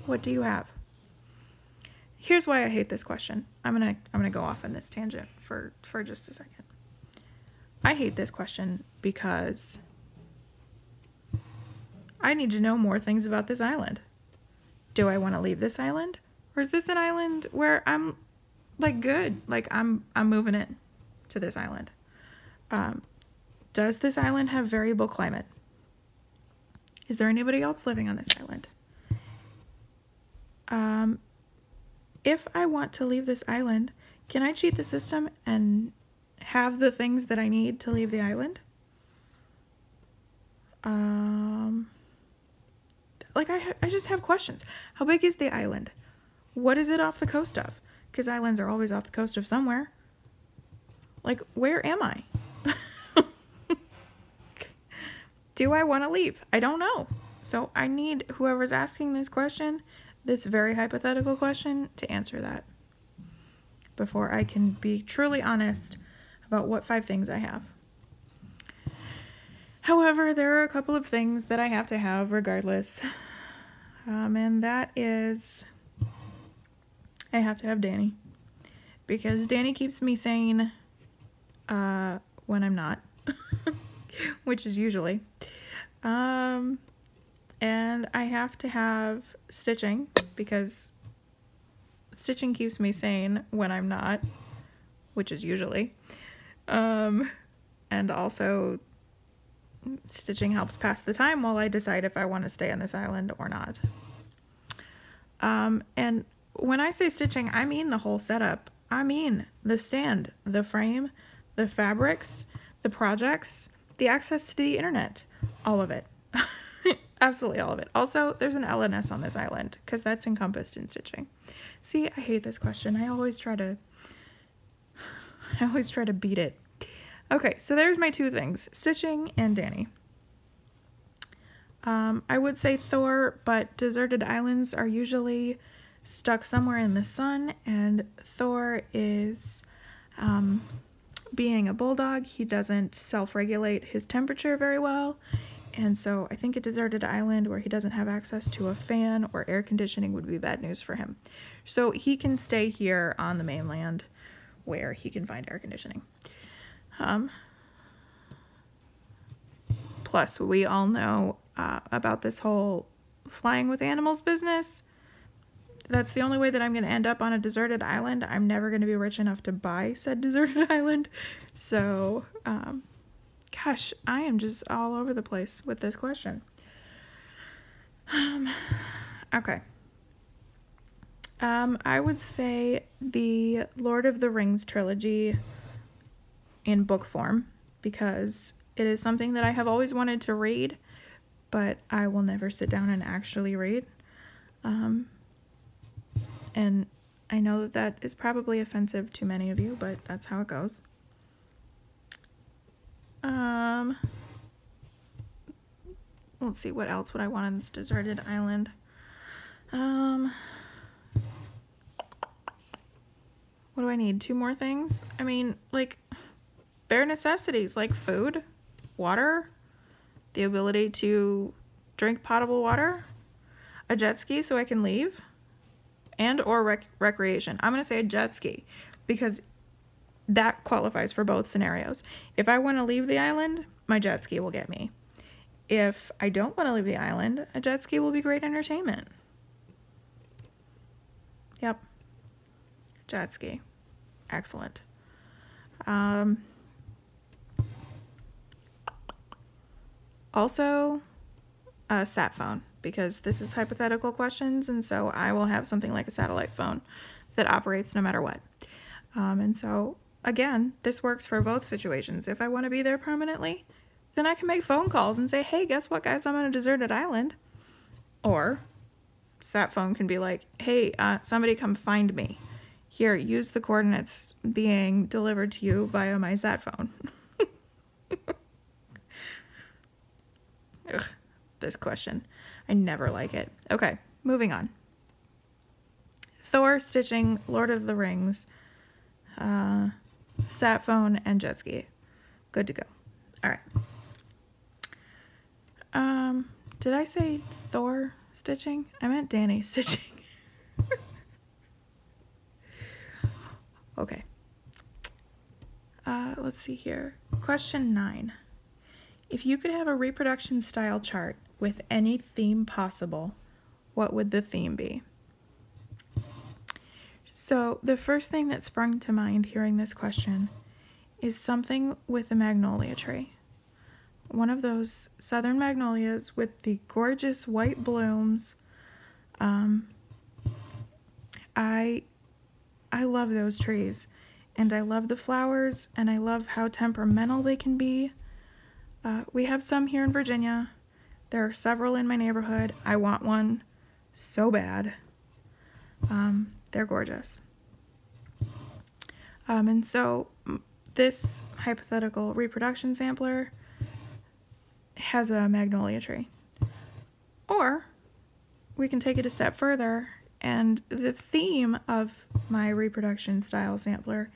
What do you have? Here's why I hate this question. I'm gonna go off on this tangent for just a second. I hate this question because I need to know more things about this island. Do I want to leave this island? Or is this an island where I'm like good? Like I'm moving it to this island. Does this island have variable climate? Is there anybody else living on this island? If I want to leave this island, can I cheat the system and have the things that I need to leave the island? Like I just have questions. How big is the island? What is it off the coast of? Because islands are always off the coast of somewhere. Like, where am I? Do I want to leave? I don't know. So I need whoever's asking this question, this very hypothetical question, to answer that before I can be truly honest about what 5 things I have. However, there are a couple of things that I have to have regardless. And that is, I have to have Danny. Because Danny keeps me sane when I'm not. Which is usually. And I have to have stitching because stitching keeps me sane when I'm not, which is usually. And also stitching helps pass the time while I decide if I want to stay on this island or not. And when I say stitching, I mean the whole setup. I mean the stand, the frame, the fabrics, the projects, the access to the internet, all of it. Absolutely all of it. Also, there's an LNS on this island because that's encompassed in stitching. See, I hate this question. I always try to beat it. Okay, so there's my 2 things, stitching and Danny. I would say Thor, but deserted islands are usually stuck somewhere in the sun, and Thor is being a bulldog. He doesn't self-regulate his temperature very well, and so I think a deserted island where he doesn't have access to a fan or air conditioning would be bad news for him. So he can stay here on the mainland where he can find air conditioning. Plus, we all know about this whole flying with animals business. That's the only way that I'm going to end up on a deserted island. I'm never going to be rich enough to buy said deserted island. So, gosh, I am just all over the place with this question. Okay. I would say the Lord of the Rings trilogy in book form, because it is something that I have always wanted to read, but I will never sit down and actually read. And I know that that is probably offensive to many of you, but that's how it goes. Let's see, what else would I want on this deserted island? What do I need? 2 more things? I mean, like, bare necessities, like food, water, the ability to drink potable water, a jet ski so I can leave, and or recreation. I'm going to say a jet ski because that qualifies for both scenarios. If I want to leave the island, my jet ski will get me. If I don't want to leave the island, a jet ski will be great entertainment. Yep. Jet ski. Excellent. Also, a sat phone, because this is hypothetical questions, and so I will have something like a satellite phone that operates no matter what. And so, again, this works for both situations. If I want to be there permanently, then I can make phone calls and say, hey, guess what, guys? I'm on a deserted island. Or sat phone can be like, hey, somebody come find me. Here, use the coordinates being delivered to you via my sat phone. Ugh, this question. I never like it. Okay, moving on. Thor, stitching, Lord of the Rings, sat phone, and jet ski. Good to go. All right. Did I say Thor stitching? I meant Danny stitching. Okay. Let's see here. question 9. If you could have a reproduction style chart with any theme possible, what would the theme be? So the first thing that sprung to mind hearing this question is something with a magnolia tree. One of those southern magnolias with the gorgeous white blooms. I love those trees, and I love the flowers, and I love how temperamental they can be. We have some here in Virginia. There are several in my neighborhood. I want one so bad. They're gorgeous. And so this hypothetical reproduction sampler has a magnolia tree. Or we can take it a step further, and the theme of my reproduction style sampler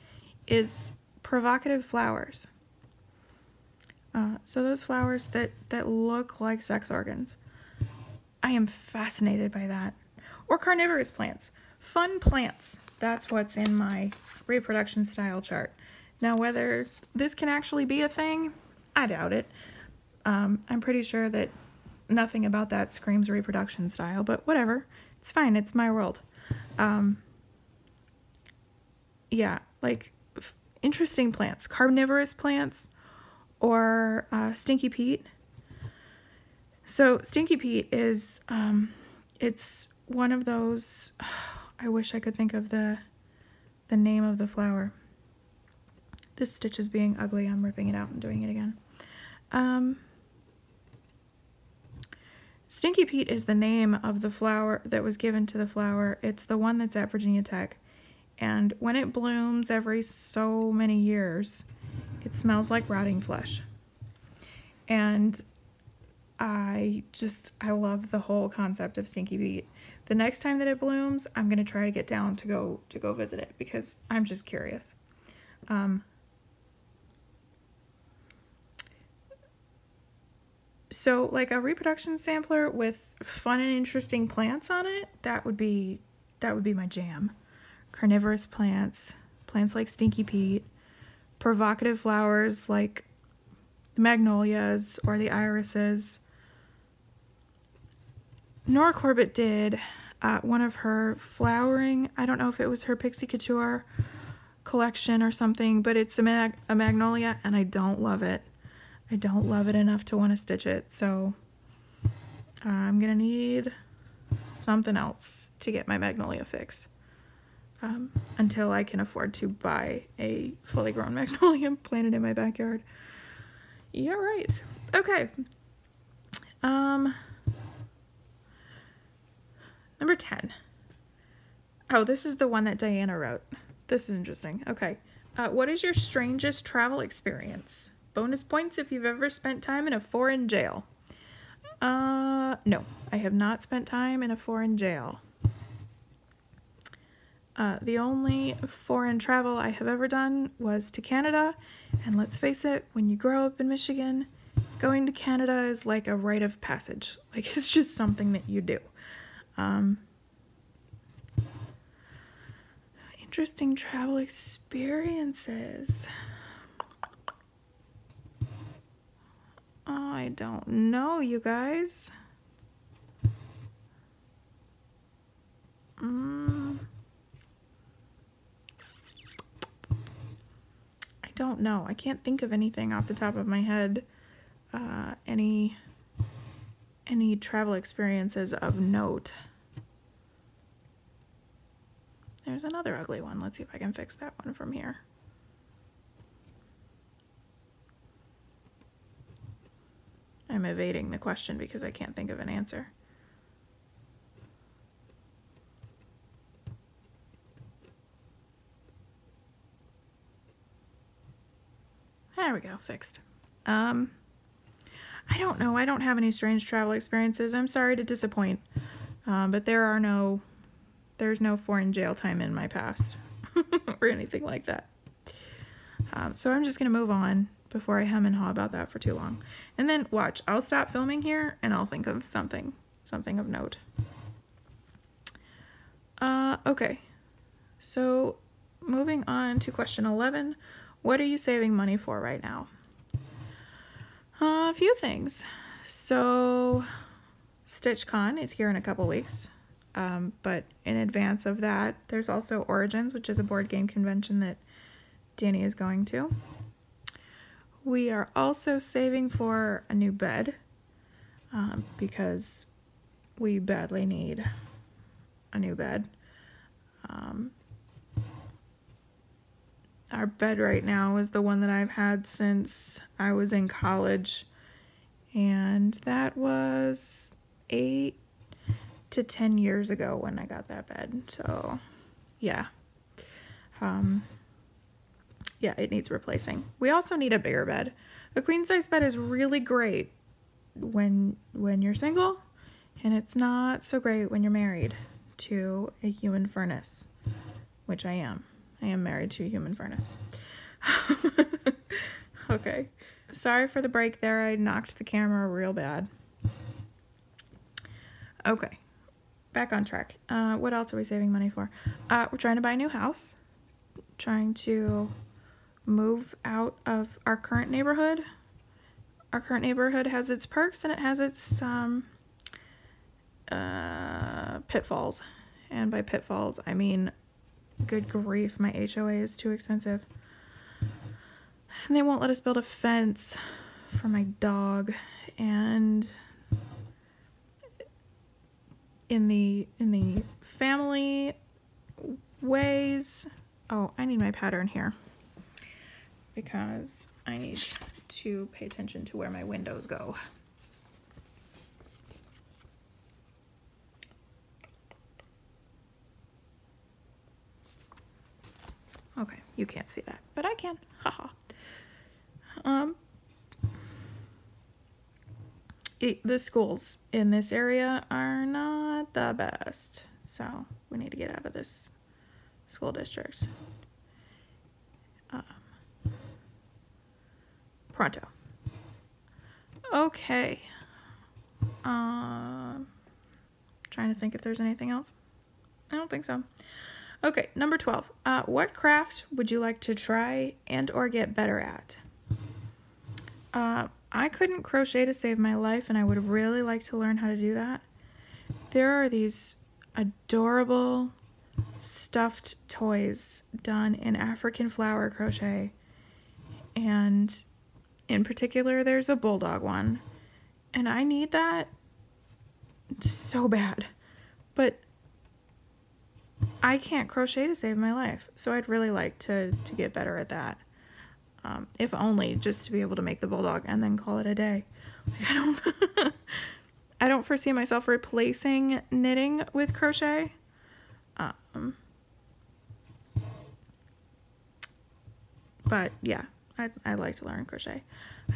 is provocative flowers. So those flowers that look like sex organs. I am fascinated by that. Or carnivorous plants. Fun plants. That's what's in my reproduction style chart. Now, whether this can actually be a thing, I doubt it. I'm pretty sure that nothing about that screams reproduction style, but whatever. It's fine. It's my world. Yeah, like interesting plants. Carnivorous plants or Stinky Pete. So Stinky Pete is, it's one of those, I wish I could think of the name of the flower. This stitch is being ugly. I'm ripping it out and doing it again. Stinky Pete is the name of the flower that was given to the flower. It's the one that's at Virginia Tech. And when it blooms every so many years, it smells like rotting flesh. And I love the whole concept of Stinky Pete. The next time that it blooms, I'm going to try to get down to go visit it because I'm just curious. So like a reproduction sampler with fun and interesting plants on it, that would be my jam. Carnivorous plants like Stinky Pete, provocative flowers like the magnolias or the irises. Nora Corbett did one of her flowering, I don't know if it was her Pixie Couture collection or something, but it's a magnolia and I don't love it. I don't love it enough to want to stitch it, so I'm gonna need something else to get my magnolia fix until I can afford to buy a fully grown magnolia planted in my backyard. Yeah, right. Okay. Number 10. Oh, this is the one that Diana wrote. This is interesting. Okay. What is your strangest travel experience? Bonus points if you've ever spent time in a foreign jail. No, I have not spent time in a foreign jail. The only foreign travel I have ever done was to Canada, and let's face it, when you grow up in Michigan, going to Canada is like a rite of passage. Like, it's just something that you do. Interesting travel experiences. I don't know, you guys. I don't know. I can't think of anything off the top of my head. Any travel experiences of note. There's another ugly one. Let's see if I can fix that one from here. I'm evading the question because I can't think of an answer. There we go, fixed. I don't know. I don't have any strange travel experiences. I'm sorry to disappoint, but there's no foreign jail time in my past or anything like that. So I'm just going to move on before I hem and haw about that for too long. And then watch, I'll stop filming here and I'll think of something of note. Okay, so moving on to question 11. What are you saving money for right now? A few things. So StitchCon is here in a couple weeks, but in advance of that, there's also Origins, which is a board game convention that Danny is going to. We are also saving for a new bed, because we badly need a new bed. Our bed right now is the one that I've had since I was in college, and that was 8 to 10 years ago when I got that bed. So yeah, yeah, it needs replacing. We also need a bigger bed. A queen size bed is really great when you're single, and it's not so great when you're married to a human furnace, which I am. I am married to a human furnace. Okay. Sorry for the break there. I knocked the camera real bad. Okay. Back on track. What else are we saving money for? We're trying to buy a new house. Trying to move out of our current neighborhood. Our current neighborhood has its perks and it has its pitfalls. And by pitfalls, I mean, good grief, my HOA is too expensive. And they won't let us build a fence for my dog. And in the family ways, oh, I need my pattern here because I need to pay attention to where my windows go. Okay, you can't see that, but I can. Haha. The schools in this area are not the best, so we need to get out of this school district. Pronto. Okay. Trying to think if there's anything else. I don't think so. Okay, number 12. What craft would you like to try and or get better at? I couldn't crochet to save my life, and I would really like to learn how to do that. There are these adorable stuffed toys done in African flower crochet, and in particular, there's a bulldog one, and I need that so bad, but I can't crochet to save my life, so I'd really like to get better at that. If only just to be able to make the bulldog and then call it a day. Like, I don't foresee myself replacing knitting with crochet. But yeah, I'd like to learn crochet.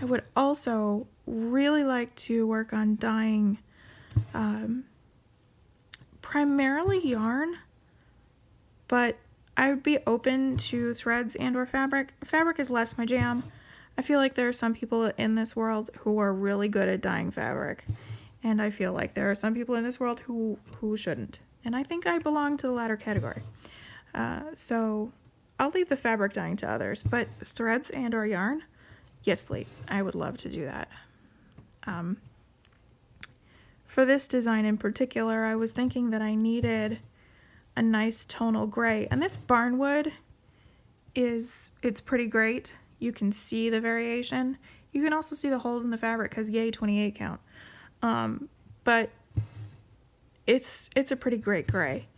I would also really like to work on dyeing primarily yarn, but I would be open to threads and or fabric. Fabric is less my jam. I feel like there are some people in this world who are really good at dyeing fabric, and I feel like there are some people in this world who shouldn't. And I think I belong to the latter category. So I'll leave the fabric dyeing to others, but threads and or yarn, yes please. I would love to do that. For this design in particular, I was thinking that I needed a nice tonal gray, and this barnwood it's pretty great. You can see the variation. You can also see the holes in the fabric because yay 28 count. But it's a pretty great gray.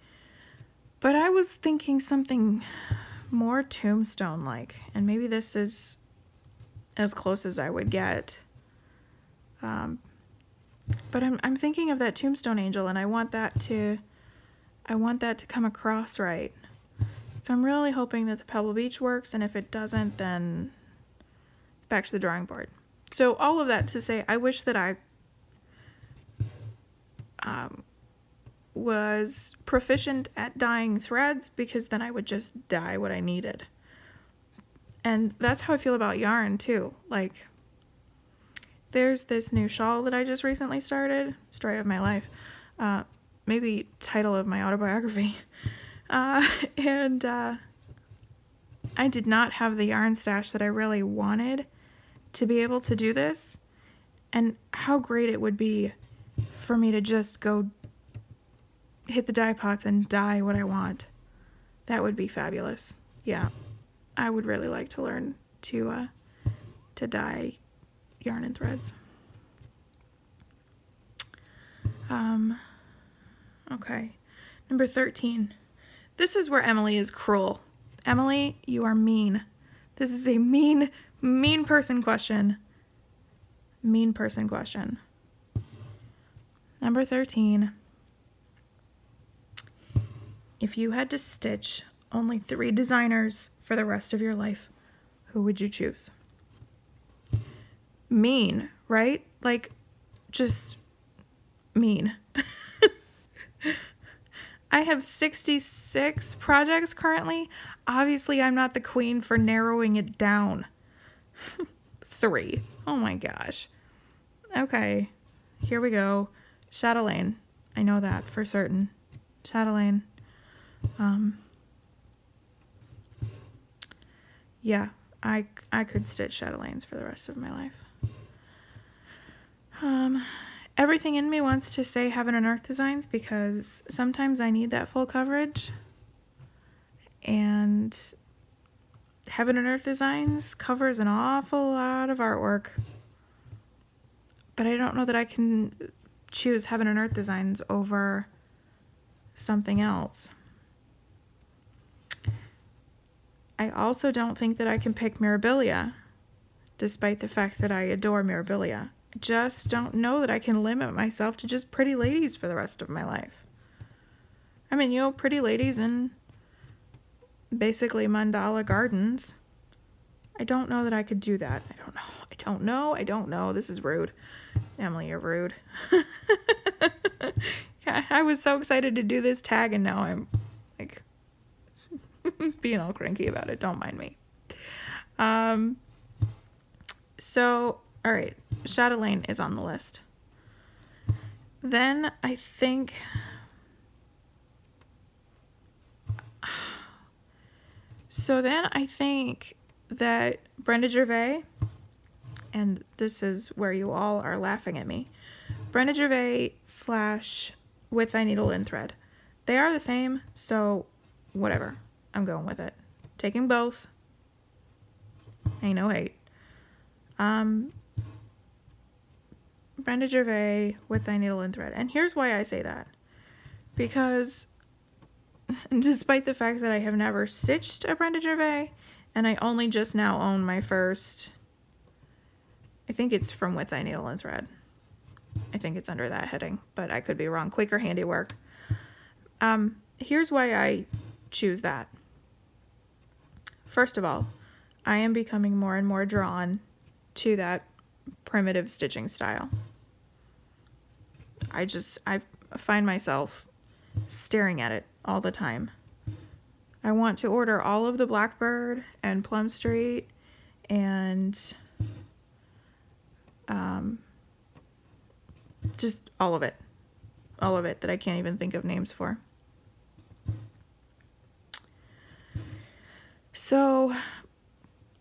But I was thinking something more tombstone like, and maybe this is as close as I would get. But I'm thinking of that tombstone angel, and I want that to come across right. So I'm really hoping that the Pebble Beach works, and if it doesn't, then it's back to the drawing board. So all of that to say, I wish that I was proficient at dyeing threads, because then I would just dye what I needed. And that's how I feel about yarn too. Like, there's this new shawl that I just recently started, story of my life, maybe title of my autobiography. And I did not have the yarn stash that I really wanted to be able to do this. And how great it would be for me to just go hit the dye pots and dye what I want. That would be fabulous. Yeah, I would really like to learn to dye yarn and threads. Okay, number 13. This is where Emily is cruel. Emily, you are mean. This is a mean person question. Mean person question. Number 13. If you had to stitch only 3 designers for the rest of your life, who would you choose? Mean, right? Like, just mean. I have 66 projects currently. Obviously, I'm not the queen for narrowing it down. 3. Oh my gosh. Okay, here we go. Chatelaine. I know that for certain. Chatelaine. Yeah, I could stitch chatelaines for the rest of my life. Everything in me wants to say Heaven and Earth Designs because sometimes I need that full coverage. And Heaven and Earth Designs covers an awful lot of artwork. But I don't know that I can choose Heaven and Earth Designs over something else. I also don't think that I can pick Mirabilia, despite the fact that I adore Mirabilia. I just don't know that I can limit myself to just pretty ladies for the rest of my life. I mean, you know, pretty ladies in basically mandala gardens. I don't know that I could do that. I don't know. This is rude. Emily, you're rude. Yeah, I was so excited to do this tag and now I'm like being all cranky about it. Don't mind me. So, all right, Chatelaine is on the list. Then I think that Brenda Gervais, and this is where you all are laughing at me, Brenda Gervais / With Thy Needle and Thread. They are the same, so whatever. I'm going with it. Taking both. Ain't no hate. Brenda Gervais, With Thy Needle and Thread. And here's why I say that. Because despite the fact that I have never stitched a Brenda Gervais, and I only just now own my first, I think it's from With Thy Needle and Thread. I think it's under that heading, but I could be wrong. Quaker Handiwork. Here's why I choose that. First of all, I am becoming more and more drawn to that primitive stitching style. I find myself staring at it all the time. I want to order all of the Blackbird and Plum Street and just all of it that I can't even think of names for. So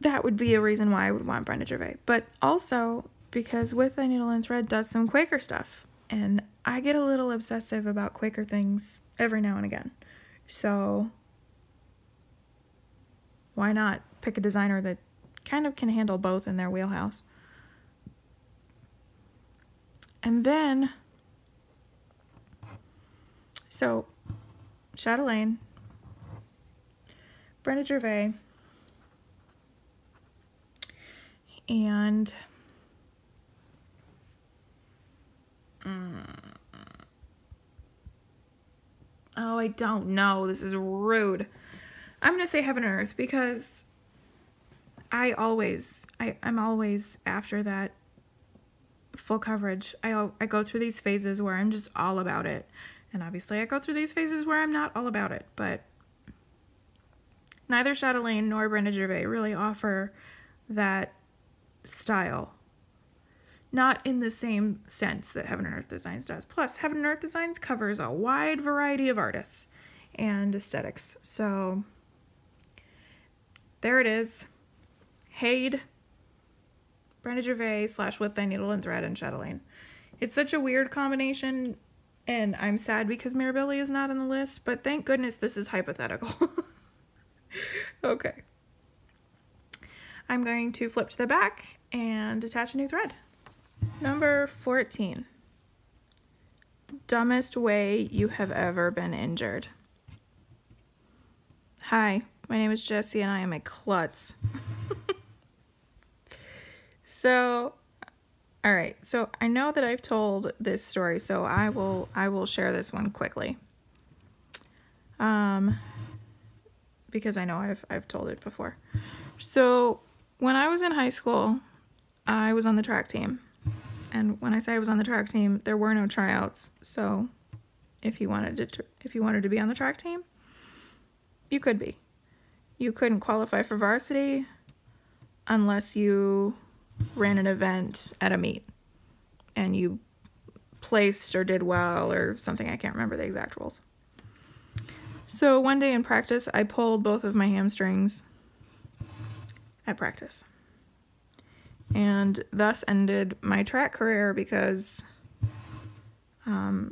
that would be a reason why I would want Brenda Gervais, but also because With Thy Needle and Thread does some Quaker stuff, and I get a little obsessive about Quaker things every now and again. So why not pick a designer that kind of can handle both in their wheelhouse? And then, so Chatelaine, Brenda Gervais, and oh, I don't know. This is rude. I'm going to say Heaven and Earth because I'm always after that full coverage. I go through these phases where I'm just all about it. And obviously I go through these phases where I'm not all about it, but neither Chatelaine nor Brenda Gervais really offer that style. Not in the same sense that Heaven and Earth Designs does. Plus, Heaven and Earth Designs covers a wide variety of artists and aesthetics. So there it is. Hade, Brenda Gervais / With Thy Needle and Thread and Chatelaine. It's such a weird combination, and I'm sad because Mirabelle is not on the list, but thank goodness this is hypothetical. Okay. I'm going to flip to the back and attach a new thread. Number 14. Dumbest way you have ever been injured. Hi, my name is Jessie and I am a klutz. So, all right. So I know that I've told this story, so I will share this one quickly. Because I know I've told it before. So when I was in high school, I was on the track team. And when I say I was on the track team, there were no tryouts. So if you wanted to be on the track team, you could be. You couldn't qualify for varsity unless you ran an event at a meet and you placed or did well or something. I can't remember the exact rules. So one day in practice, I pulled both of my hamstrings at practice. And thus ended my track career because I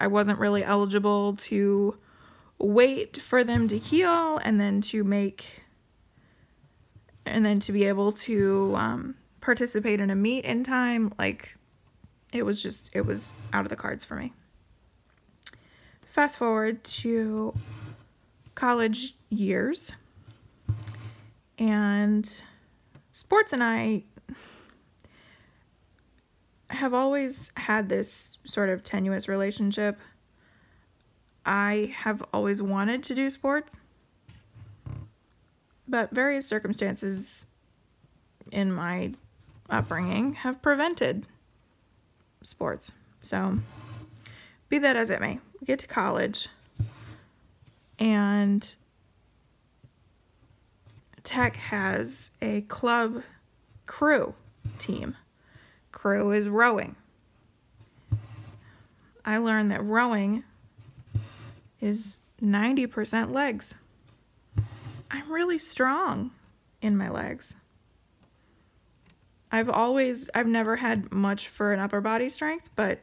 wasn't really eligible to wait for them to heal and then to be able to participate in a meet in time. Like, it was out of the cards for me. Fast forward to college years, and sports and I have always had this sort of tenuous relationship. I have always wanted to do sports, but various circumstances in my upbringing have prevented sports. So, be that as it may, we get to college, and Tech has a club crew team. Crew is rowing. I learned that rowing is 90% legs. I'm really strong in my legs. I've never had much for an upper body strength, but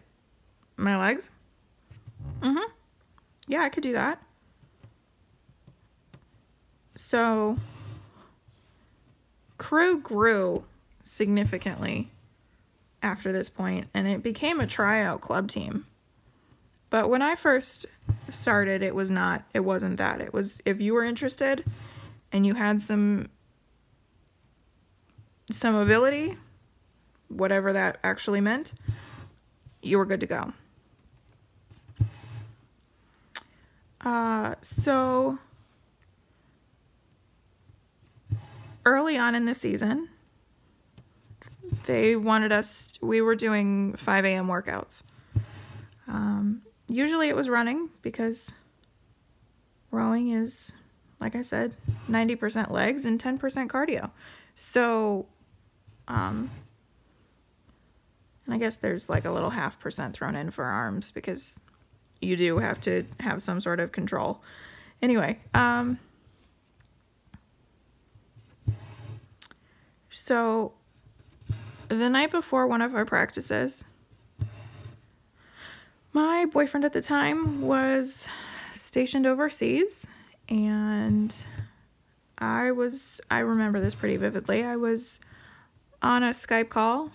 my legs? Yeah, I could do that. So, crew grew significantly after this point, and it became a tryout club team. But when I first started, it wasn't that. It was, if you were interested and you had some ability, whatever that actually meant, you were good to go. So early on in the season, we were doing 5 a.m. workouts. Usually it was running because rowing is, like I said, 90% legs and 10% cardio. So, and I guess there's like a little 0.5% thrown in for arms because you do have to have some sort of control. Anyway, so the night before one of our practices, my boyfriend at the time was stationed overseas, and I remember this pretty vividly. I was on a Skype call,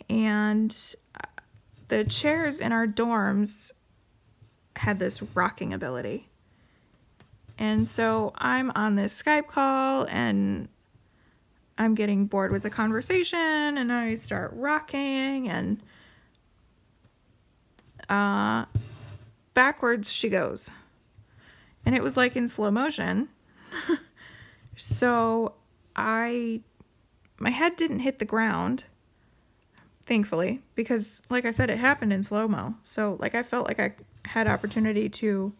and the chairs in our dorms had this rocking ability. And so I'm on this Skype call, and I'm getting bored with the conversation, and I start rocking, and backwards she goes. And it was like in slow motion. So my head didn't hit the ground, thankfully, because like I said, it happened in slow-mo. So like I felt like I had opportunity to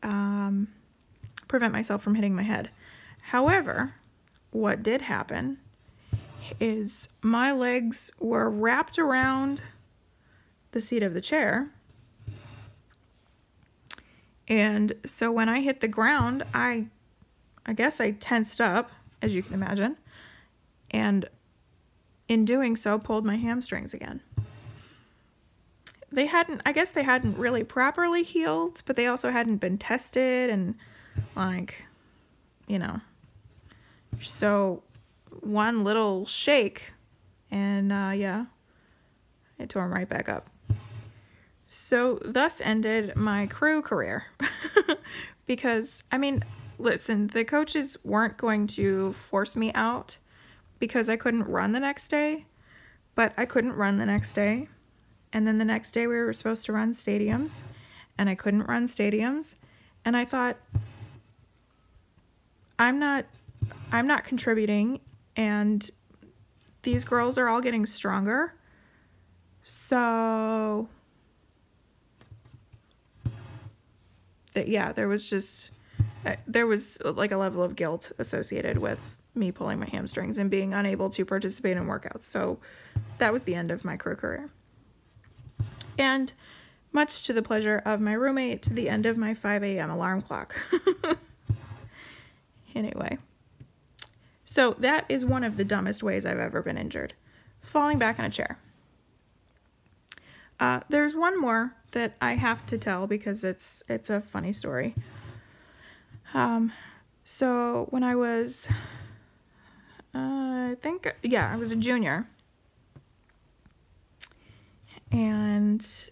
prevent myself from hitting my head. However, what did happen is my legs were wrapped around the seat of the chair. And so when I hit the ground, I I guess I tensed up, as you can imagine, and in doing so, pulled my hamstrings again. I guess they hadn't really properly healed, but they also hadn't been tested, and like, you know, so one little shake and yeah, it tore them right back up. So thus ended my crew career. Because, I mean, listen, the coaches weren't going to force me out because I couldn't run the next day, but I couldn't run the next day. And then the next day we were supposed to run stadiums, and I couldn't run stadiums. And I thought, I'm not contributing, and these girls are all getting stronger. So yeah, there was like a level of guilt associated with me pulling my hamstrings and being unable to participate in workouts. So that was the end of my crew career. And much to the pleasure of my roommate, to the end of my 5 a.m. alarm clock. Anyway, so that is one of the dumbest ways I've ever been injured. Falling back in a chair. There's one more that I have to tell because it's a funny story. So when I was, I was a junior, and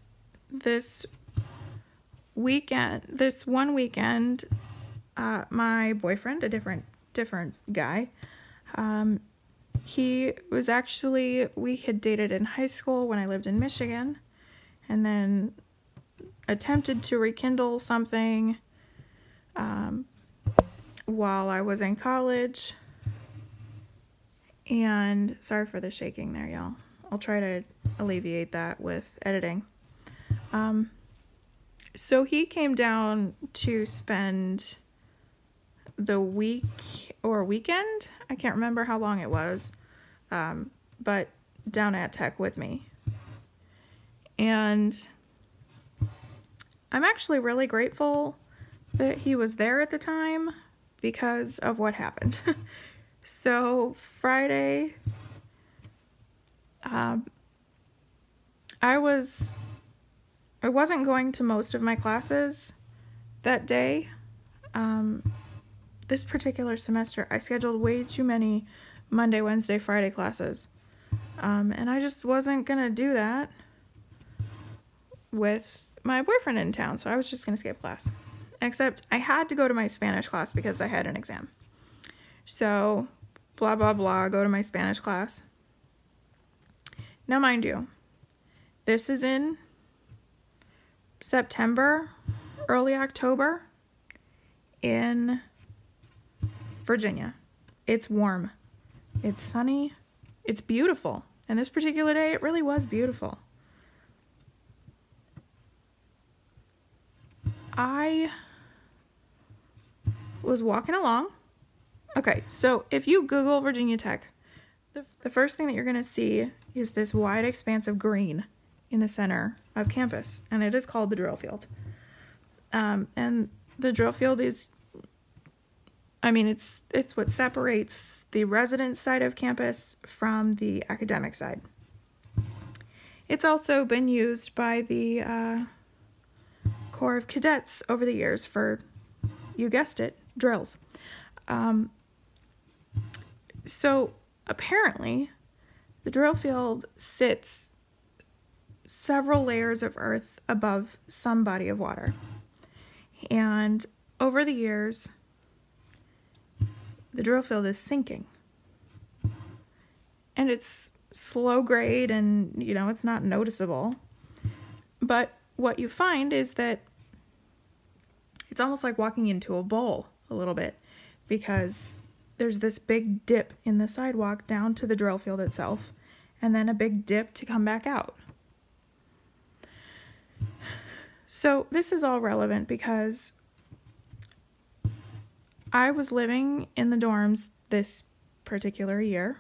this one weekend, my boyfriend, a different guy, we had dated in high school when I lived in Michigan, and then attempted to rekindle something while I was in college. And sorry for the shaking there, y'all. I'll try to alleviate that with editing. So he came down to spend the week or weekend, I can't remember how long it was, but down at Tech with me. And I'm actually really grateful that he was there at the time because of what happened. So Friday, I wasn't going to most of my classes that day. This particular semester, I scheduled way too many Monday, Wednesday, Friday classes. And I just wasn't going to do that with my boyfriend in town, so I was just going to skip class. Except I had to go to my Spanish class because I had an exam. So, blah, blah, blah, go to my Spanish class. Now, mind you, this is in September, early October, in Virginia. It's warm. It's sunny. It's beautiful. And this particular day, it really was beautiful. I was walking along. Okay, so if you Google Virginia Tech, the first thing that you're going to see is this wide expanse of green in the center of campus, and it is called the drill field. And the drill field is, it's what separates the residence side of campus from the academic side. It's also been used by the Corps of Cadets over the years for, you guessed it, drills. So apparently the drill field sits several layers of earth above some body of water. And over the years, the drill field is sinking. And it's slow grade and, it's not noticeable. But what you find is that it's almost like walking into a bowl a little bit, because there's this big dip in the sidewalk down to the drill field itself, and then a big dip to come back out. So this is all relevant because I was living in the dorms this particular year,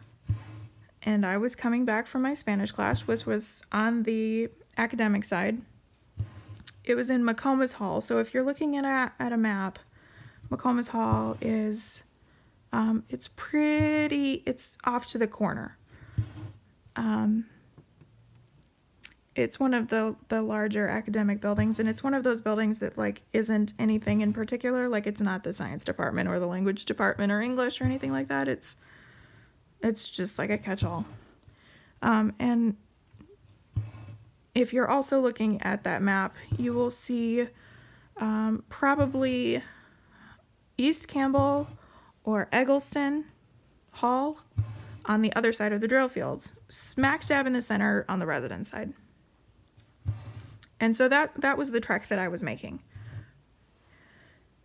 and I was coming back from my Spanish class, which was on the academic side. It was in McComas Hall, so if you're looking at a map McComas Hall is, it's off to the corner. It's one of the larger academic buildings, and it's one of those buildings that like isn't anything in particular. Like it's not the science department or the language department or English or anything like that. It's just like a catch-all. And if you're also looking at that map, you will see probably East Campbell or Eggleston Hall on the other side of the drill fields, smack dab in the center on the residence side. And so that was the trek that I was making.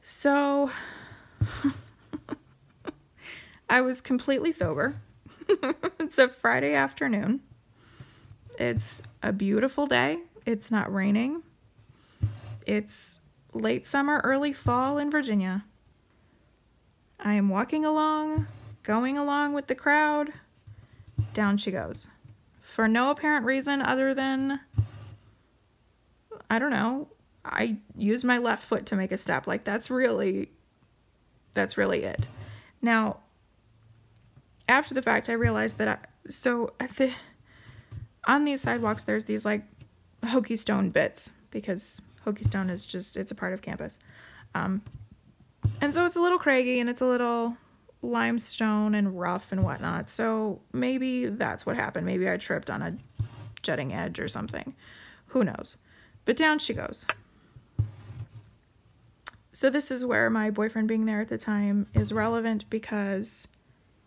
So I was completely sober. It's a Friday afternoon. It's a beautiful day. It's not raining. It's late summer, early fall in Virginia. I am walking along, going along with the crowd. Down she goes. For no apparent reason other than, I don't know, I used my left foot to make a step. Like that's really it. Now, after the fact, I realized that on these sidewalks, there's these like hokey stone bits, because hokey stone is just, it's a part of campus. And so it's a little craggy and it's a little limestone and rough and whatnot. So maybe that's what happened. Maybe I tripped on a jutting edge or something. Who knows? But down she goes. So this is where my boyfriend being there at the time is relevant, because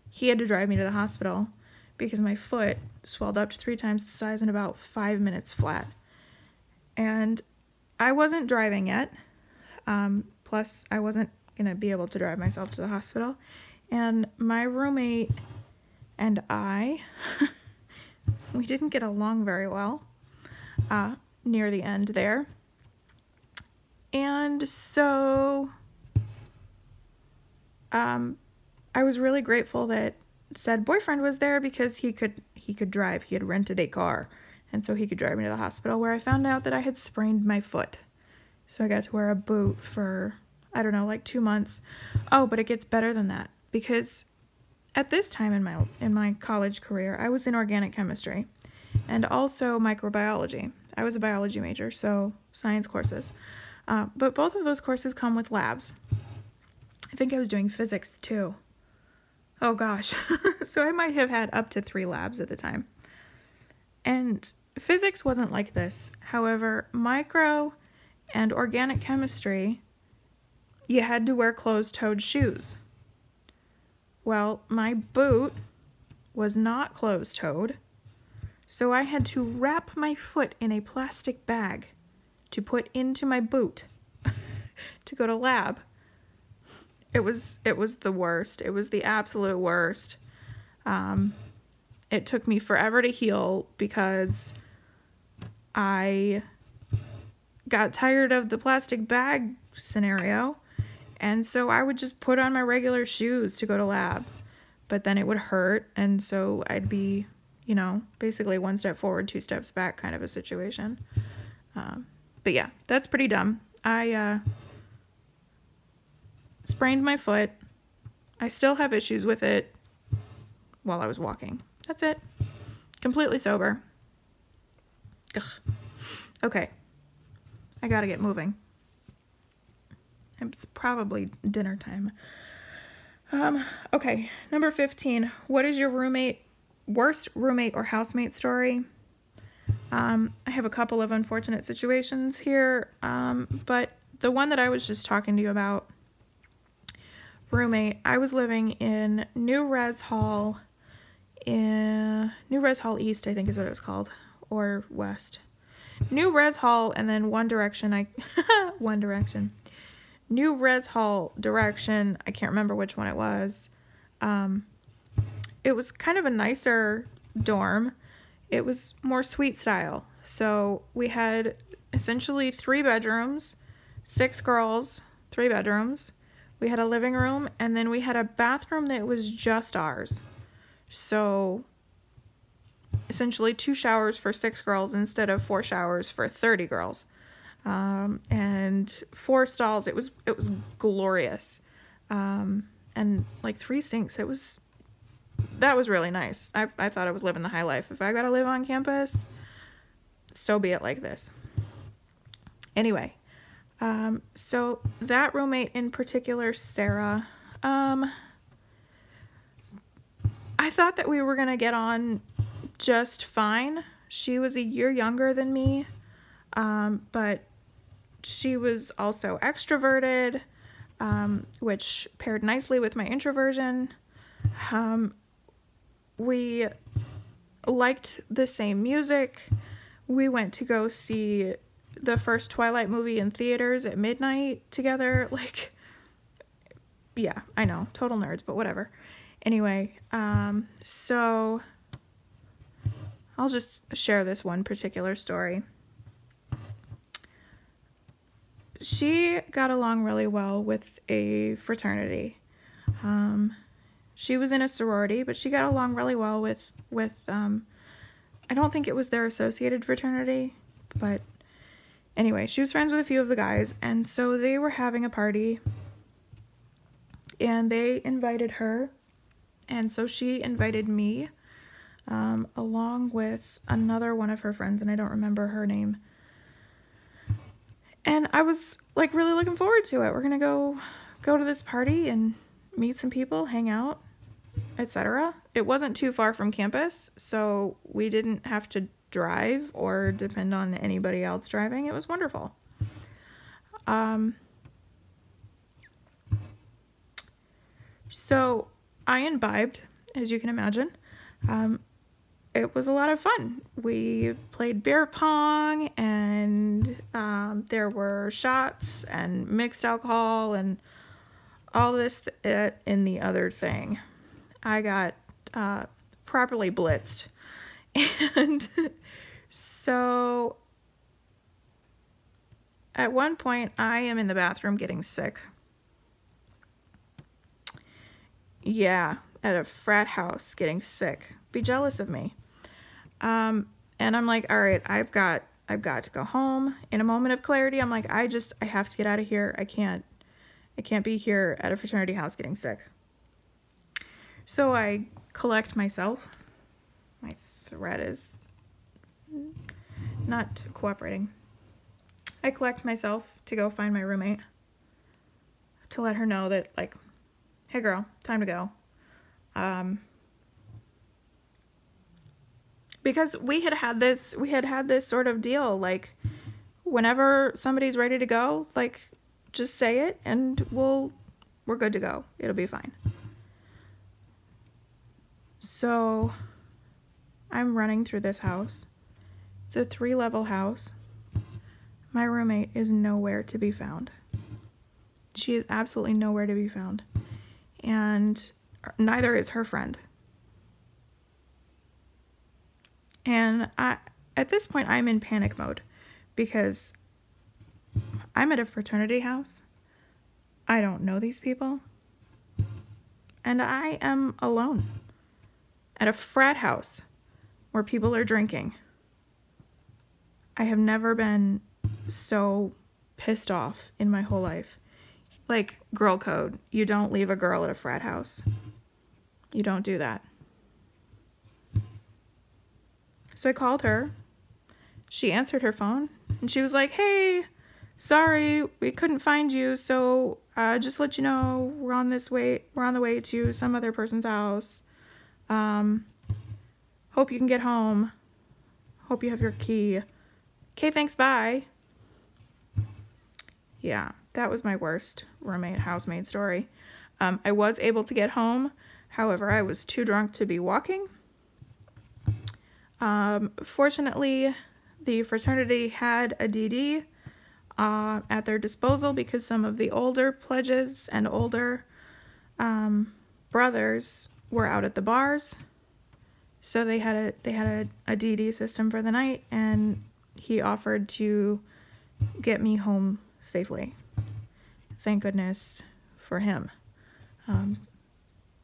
he had to drive me to the hospital because my foot swelled up to 3 times the size in about 5 minutes flat. And I wasn't driving yet. Plus, I wasn't going to be able to drive myself to the hospital. And my roommate and I, we didn't get along very well near the end there. And so I was really grateful that said boyfriend was there, because he could drive. He had rented a car, and so he could drive me to the hospital, where I found out that I had sprained my foot. So I got to wear a boot for, I don't know, like 2 months. Oh, but it gets better than that, because at this time in my college career, I was in organic chemistry and also microbiology. I was a biology major, so science courses. But both of those courses come with labs. I think I was doing physics too. Oh gosh. So I might have had up to 3 labs at the time. And physics wasn't like this. However, micro and organic chemistry, you had to wear closed-toed shoes. Well, my boot was not closed-toed, so I had to wrap my foot in a plastic bag to put into my boot to go to lab. It was the worst. It was the absolute worst. It took me forever to heal because I got tired of the plastic bag scenario, and so I would just put on my regular shoes to go to lab, but then it would hurt, and so I'd be, basically 1 step forward, 2 steps back kind of a situation. But yeah, that's pretty dumb. I sprained my foot. I still have issues with it while I was walking. That's it. Completely sober. Ugh. Okay. I gotta get moving. It's probably dinner time. Okay. Number 15. What is your worst roommate or housemate story? I have a couple of unfortunate situations here, but the one that I was just talking to you about, roommate, I was living in New Res Hall East, I think is what it was called, or West. New Res Hall, and then One Direction, New Res Hall Direction, I can't remember which one it was. It was kind of a nicer dorm. It was more suite style. So we had essentially 3 bedrooms, 6 girls, 3 bedrooms. We had a living room, and then we had a bathroom that was just ours. So essentially 2 showers for 6 girls instead of 4 showers for 30 girls. And 4 stalls. It was glorious. and like 3 sinks. That was really nice. I thought I was living the high life. If I gotta live on campus, so be it like this. Anyway, so that roommate in particular, Sarah, I thought that we were gonna get on just fine. She was a year younger than me, but she was also extroverted, which paired nicely with my introversion. We liked the same music. We went to go see the first Twilight movie in theaters at midnight together. Like, yeah, I know, total nerds, but whatever. Anyway, so I'll just share this one particular story. She got along really well with a fraternity. She was in a sorority, but she got along really well with I don't think it was their associated fraternity, but anyway, she was friends with a few of the guys, and so they were having a party, and they invited her, and so she invited me, along with another one of her friends, and I don't remember her name. And I was like really looking forward to it. We're gonna go to this party and meet some people, hang out, etc. It wasn't too far from campus, so we didn't have to drive or depend on anybody else driving. It was wonderful. So I imbibed, as you can imagine. It was a lot of fun. We played beer pong, and there were shots and mixed alcohol and all this in the other thing. I got properly blitzed. And so at one point I am in the bathroom getting sick. Yeah, at a frat house getting sick. Be jealous of me. And I'm like, all right, I've got to go home. In a moment of clarity, I'm like, I have to get out of here. I can't be here at a fraternity house getting sick. So I collect myself. My thread is not cooperating. I collect myself to go find my roommate, to let her know that, like, hey girl, time to go. Because we had this sort of deal, like, whenever somebody's ready to go, like, just say it and we're good to go. It'll be fine. So I'm running through this house. It's a 3-level house. My roommate is nowhere to be found. She is absolutely nowhere to be found. And neither is her friend. And at this point, I'm in panic mode because I'm at a fraternity house. I don't know these people. And I am alone at a frat house where people are drinking. I have never been so pissed off in my whole life. Like, girl code. You don't leave a girl at a frat house. You don't do that. So I called her. She answered her phone, and she was like, hey, sorry, we couldn't find you, so just let you know we're on the way to some other person's house. Hope you can get home. Hope you have your key. Okay, thanks, bye. Yeah, that was my worst housemate story. I was able to get home. However, I was too drunk to be walking. Fortunately, the fraternity had a DD at their disposal because some of the older pledges and older brothers were out at the bars. So they had a DD system for the night, and he offered to get me home safely. Thank goodness for him.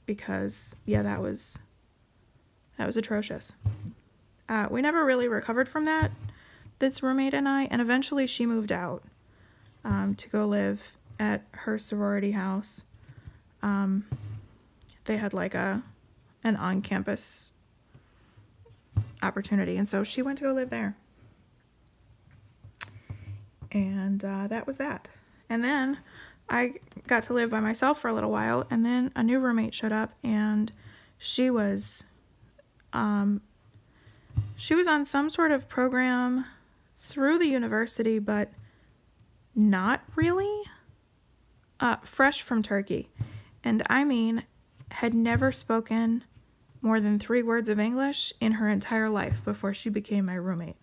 Because yeah, that was atrocious. We never really recovered from that, this roommate and I, and eventually she moved out to go live at her sorority house. they had like an on-campus opportunity, and so she went to go live there. And that was that. And then I got to live by myself for a little while, and then a new roommate showed up, and she was on some sort of program through the university, but not really. Fresh from Turkey. And I mean, had never spoken more than 3 words of English in her entire life before she became my roommate.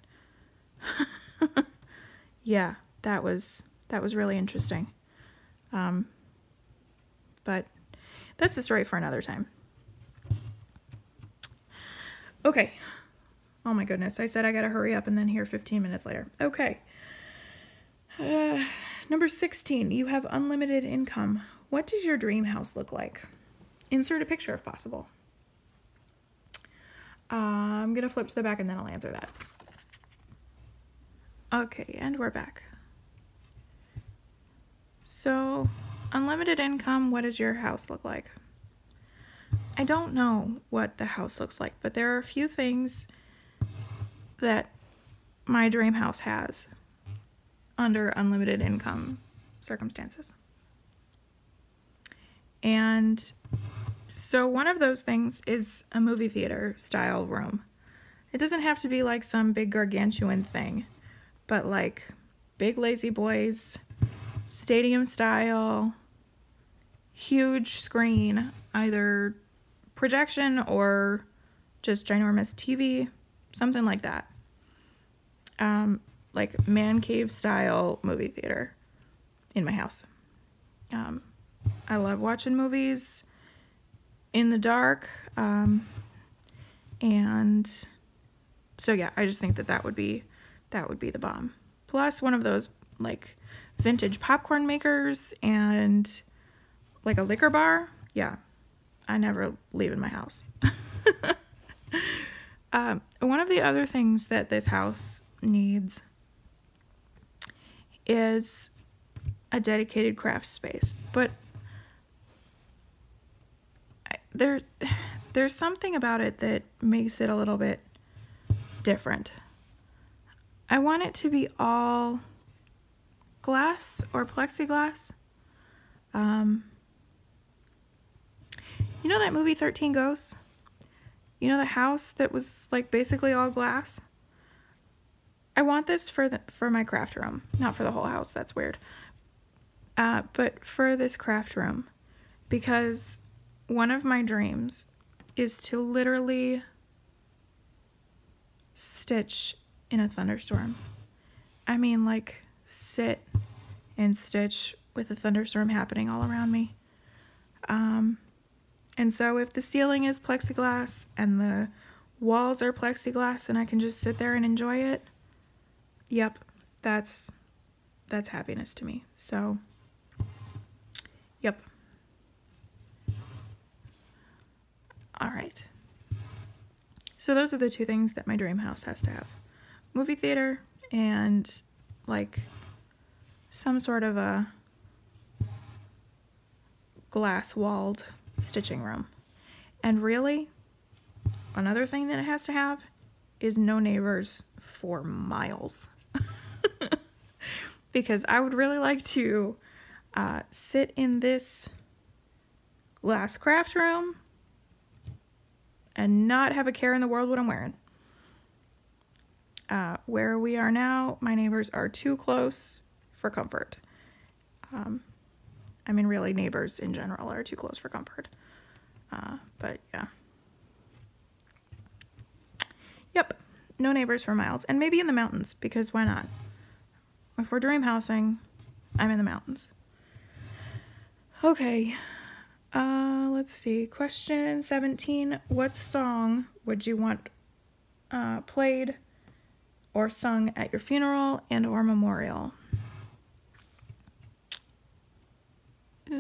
Yeah, that was really interesting. But that's a story for another time. Okay. Oh my goodness, I said I gotta hurry up, and then here 15 minutes later. Okay. Number 16, you have unlimited income. What does your dream house look like? Insert a picture if possible. I'm gonna flip to the back and then I'll answer that. Okay, and we're back. So, unlimited income, what does your house look like? I don't know what the house looks like, but there are a few things that my dream house has under unlimited income circumstances. And so one of those things is a movie theater style room. It doesn't have to be like some big gargantuan thing, but like big lazy boys, stadium style, huge screen, either projection or just ginormous TV, something like that. Like man cave style movie theater in my house. I love watching movies in the dark. And so yeah, I just think that would be the bomb. Plus one of those like vintage popcorn makers and like a liquor bar. Yeah, I never leave in my house. One of the other things that this house needs is a dedicated craft space, but there's something about it that makes it a little bit different. I want it to be all glass or plexiglass. You know that movie 13 Ghosts? You know the house that was like basically all glass? I want this for my craft room, not for the whole house. That's weird. But for this craft room, because one of my dreams is to literally stitch in a thunderstorm. I mean, like, sit and stitch with a thunderstorm happening all around me. And so if the ceiling is plexiglass and the walls are plexiglass and I can just sit there and enjoy it, yep, that's happiness to me. So, yep. All right. So those are the 2 things that my dream house has to have. Movie theater and like some sort of a glass-walled stitching room. And really, another thing that it has to have is no neighbors for miles. Because I would really like to sit in this glass craft room and not have a care in the world what I'm wearing. Where we are now, my neighbors are too close for comfort. I mean, really, neighbors in general are too close for comfort. But yeah. Yep, no neighbors for miles. And maybe in the mountains, because why not? If we're dream housing, I'm in the mountains. Okay, let's see. Question 17. What song would you want played or sung at your funeral and or memorial?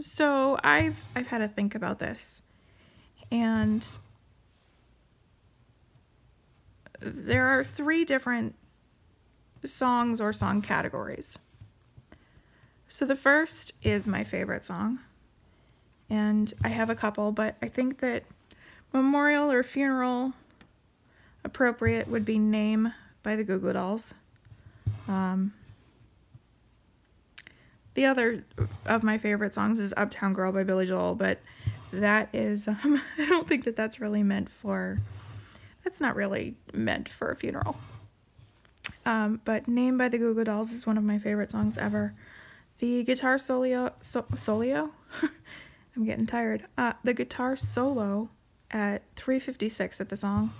So I've had to think about this, and there are 3 different songs or song categories. So the first is my favorite song, and I have a couple, but I think that memorial or funeral appropriate would be Name by the Goo Goo Dolls. The other of my favorite songs is Uptown Girl by Billy Joel, but that is, I don't think that that's really meant for, that's not really meant for a funeral. But Name by the Goo Goo Dolls is one of my favorite songs ever. The guitar solio? I'm getting tired. The guitar solo at 3:56 at the song,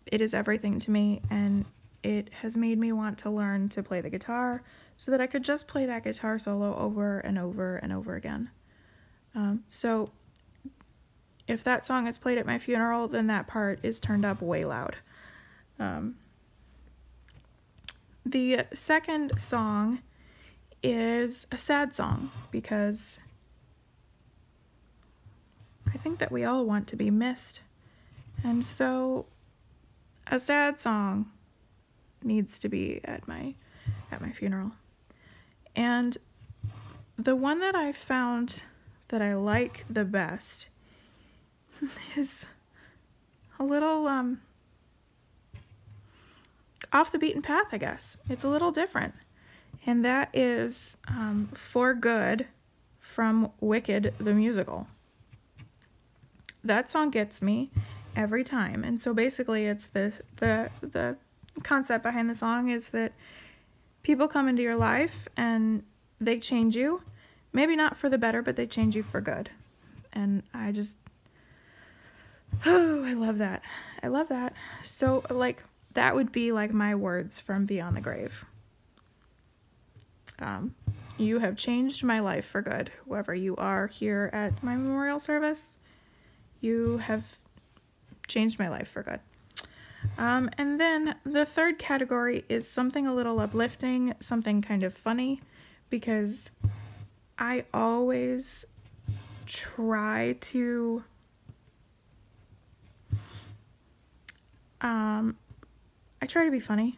it is everything to me, and it has made me want to learn to play the guitar so that I could just play that guitar solo over and over and over again. So if that song is played at my funeral, then that part is turned up way loud. The second song is a sad song, because I think that we all want to be missed. And so a sad song needs to be at my funeral. And the one that I found that I like the best is a little off the beaten path, I guess. It's a little different. And that is For Good from Wicked the Musical. That song gets me every time. And so basically it's the concept behind the song is that people come into your life and they change you. Maybe not for the better, but they change you for good. And I just, oh, I love that. I love that. So, like, that would be like my words from Beyond the Grave. You have changed my life for good. Whoever you are here at my memorial service, you have changed my life for good. And then the third category is something a little uplifting, something kind of funny, because I always try to be funny.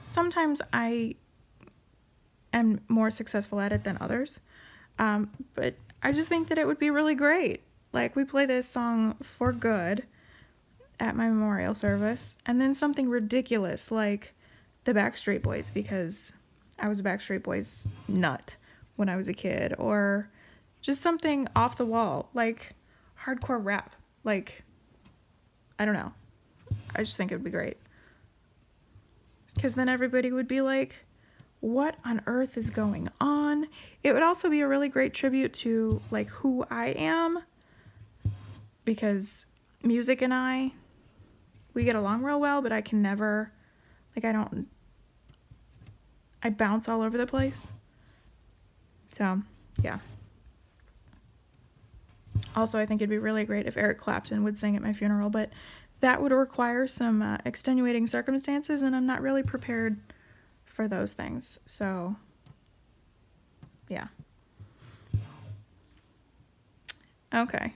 Sometimes I am more successful at it than others, but I just think that it would be really great. Like, we play this song For Good at my memorial service, and then something ridiculous like the Backstreet Boys, because I was a Backstreet Boys nut when I was a kid, or just something off the wall like hardcore rap. Like, I don't know, I just think it would be great, because then everybody would be like, what on earth is going on? It would also be a really great tribute to like who I am, because music and we get along real well, but I can never, like, I bounce all over the place. So, yeah. Also, I think it'd be really great if Eric Clapton would sing at my funeral, but that would require some extenuating circumstances, and I'm not really prepared for those things. So, yeah. Okay.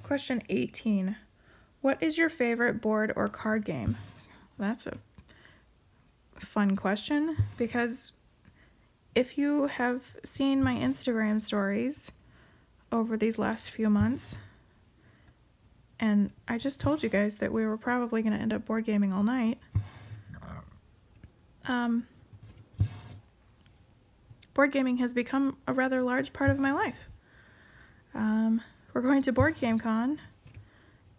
Question 18. What is your favorite board or card game? That's a fun question, because if you have seen my Instagram stories over these last few months, and I just told you guys that we were probably going to end up board gaming all night, board gaming has become a rather large part of my life. We're going to Board Game Con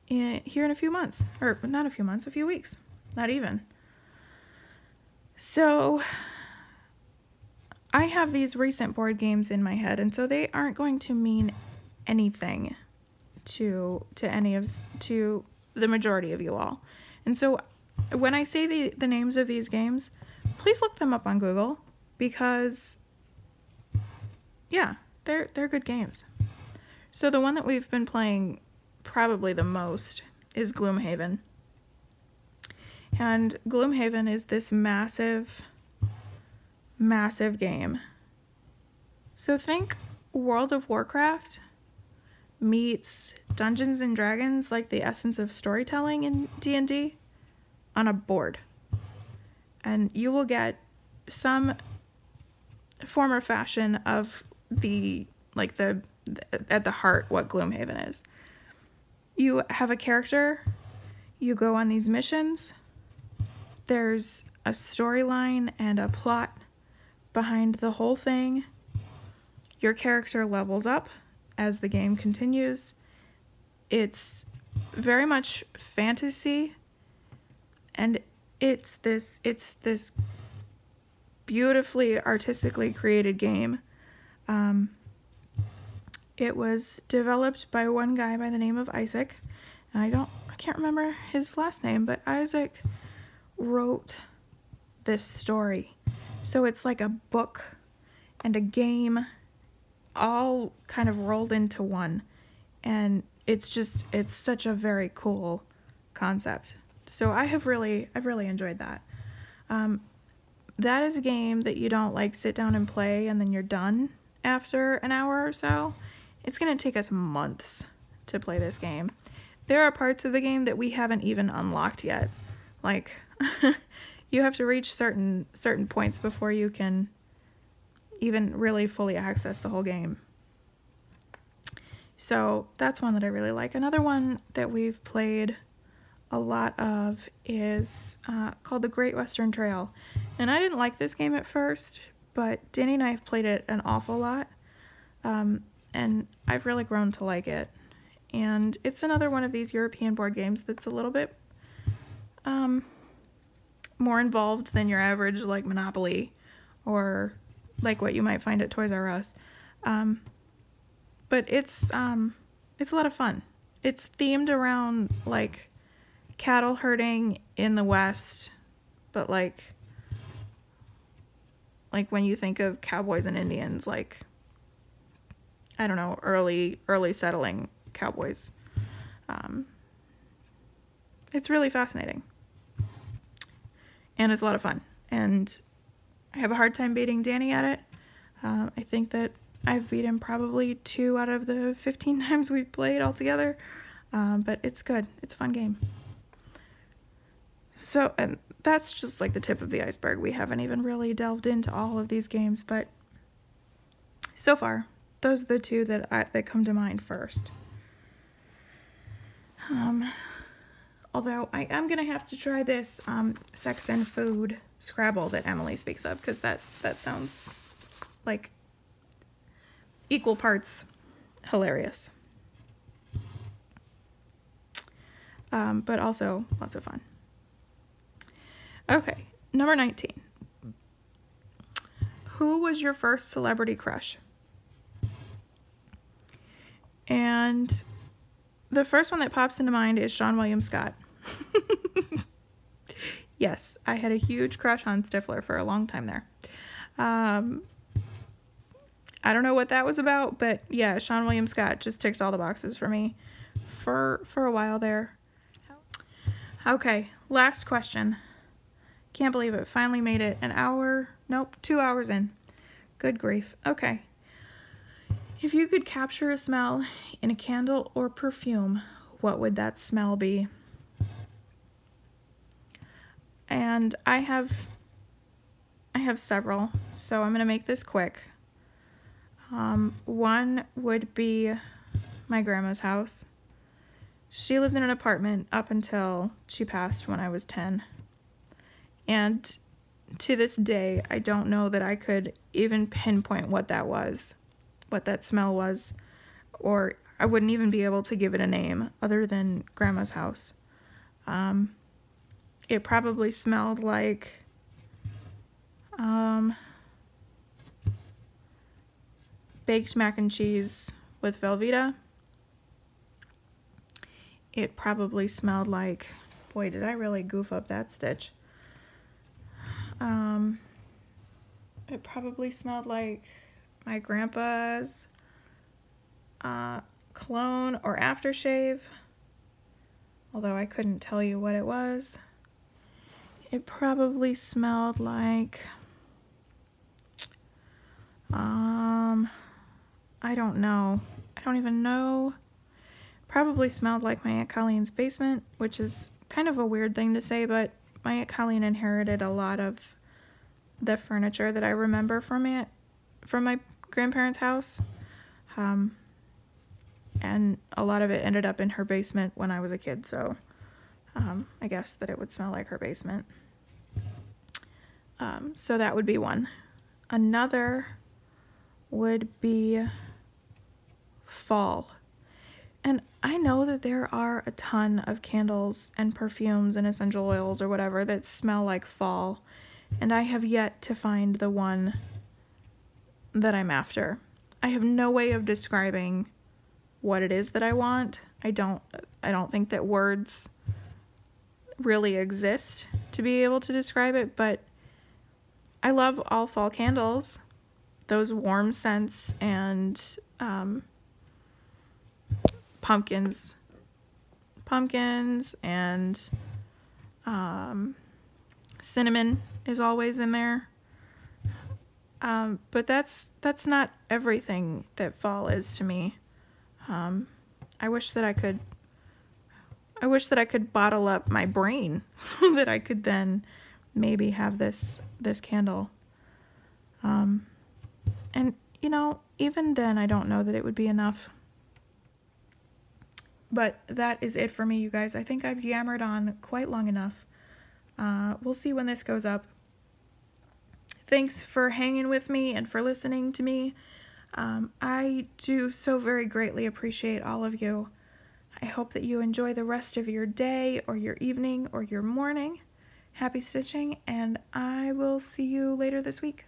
here in a few months, or not a few months, a few weeks, not even. So I have these recent board games in my head, and so they aren't going to mean anything to the majority of you all. And so when I say the names of these games, please look them up on Google, because yeah, they're good games. So the one that we've been playing probably the most is Gloomhaven. And Gloomhaven is this massive, massive game. So think World of Warcraft meets Dungeons and Dragons, like the essence of storytelling in D&D, on a board. And you will get some form or fashion of the like at the heart what Gloomhaven is. You have a character, you go on these missions, there's a storyline and a plot behind the whole thing. Your character levels up as the game continues. It's very much fantasy, and it's this beautifully artistically created game. It was developed by one guy by the name of Isaac, and I can't remember his last name, but Isaac wrote this story. So it's like a book and a game all kind of rolled into one, and it's such a very cool concept. So I've really enjoyed that. That is a game that you don't like sit down and play and then you're done after an hour or so. It's going to take us months to play this game. There are parts of the game that we haven't even unlocked yet. Like, you have to reach certain points before you can even really fully access the whole game. So that's one that I really like. Another one that we've played a lot of is called The Great Western Trail. And I didn't like this game at first, but Danny and I have played it an awful lot. And I've really grown to like it. And it's another one of these European board games that's a little bit more involved than your average, like, Monopoly or like what you might find at Toys R Us. But it's a lot of fun. It's themed around, like, cattle herding in the West, but like when you think of cowboys and Indians, like, I don't know, early settling cowboys. It's really fascinating. And it's a lot of fun. And I have a hard time beating Danny at it. I think that I've beat him probably 2 out of the 15 times we've played altogether. But it's good. It's a fun game. So, and that's just like the tip of the iceberg. We haven't even really delved into all of these games, but so far, those are the 2 that come to mind first. Although I am going to have to try this Sex and Food Scrabble that Emily speaks of, because that sounds like equal parts hilarious. But also lots of fun. Okay, number 19. Who was your first celebrity crush? And the first one that pops into mind is Sean William Scott. Yes, I had a huge crush on Stifler for a long time there. I don't know what that was about, but yeah, Sean William Scott just ticked all the boxes for me for a while there. Okay, last question. Can't believe it. Finally made it. 2 hours in. Good grief. Okay. If you could capture a smell in a candle or perfume, what would that smell be? And I have several, so I'm going to make this quick. One would be my grandma's house. She lived in an apartment up until she passed when I was 10. And to this day, I don't know that I could even pinpoint what that was, what that smell was, or I wouldn't even be able to give it a name other than Grandma's house. It probably smelled like baked mac and cheese with Velveeta. It probably smelled like, boy, did I really goof up that stitch. It probably smelled like my grandpa's cologne or aftershave, although I couldn't tell you what it was. It probably smelled like, I don't know. I don't even know. Probably smelled like my Aunt Colleen's basement, which is kind of a weird thing to say, but my Aunt Colleen inherited a lot of the furniture that I remember from my grandparents' house. And a lot of it ended up in her basement when I was a kid, so I guess that it would smell like her basement. So that would be one. Another would be fall. And I know that there are a ton of candles and perfumes and essential oils or whatever that smell like fall, and I have yet to find the one that I'm after. I have no way of describing what it is that I want. I don't think that words really exist to be able to describe it, but I love all fall candles. Those warm scents and pumpkins and cinnamon is always in there. But that's not everything that fall is to me. I wish that I could bottle up my brain so that I could then maybe have this candle. And you know, even then I don't know that it would be enough. But that is it for me, you guys. I think I've yammered on quite long enough. We'll see when this goes up. Thanks for hanging with me and for listening to me. I do so very greatly appreciate all of you. I hope that you enjoy the rest of your day or your evening or your morning. Happy stitching, and I will see you later this week.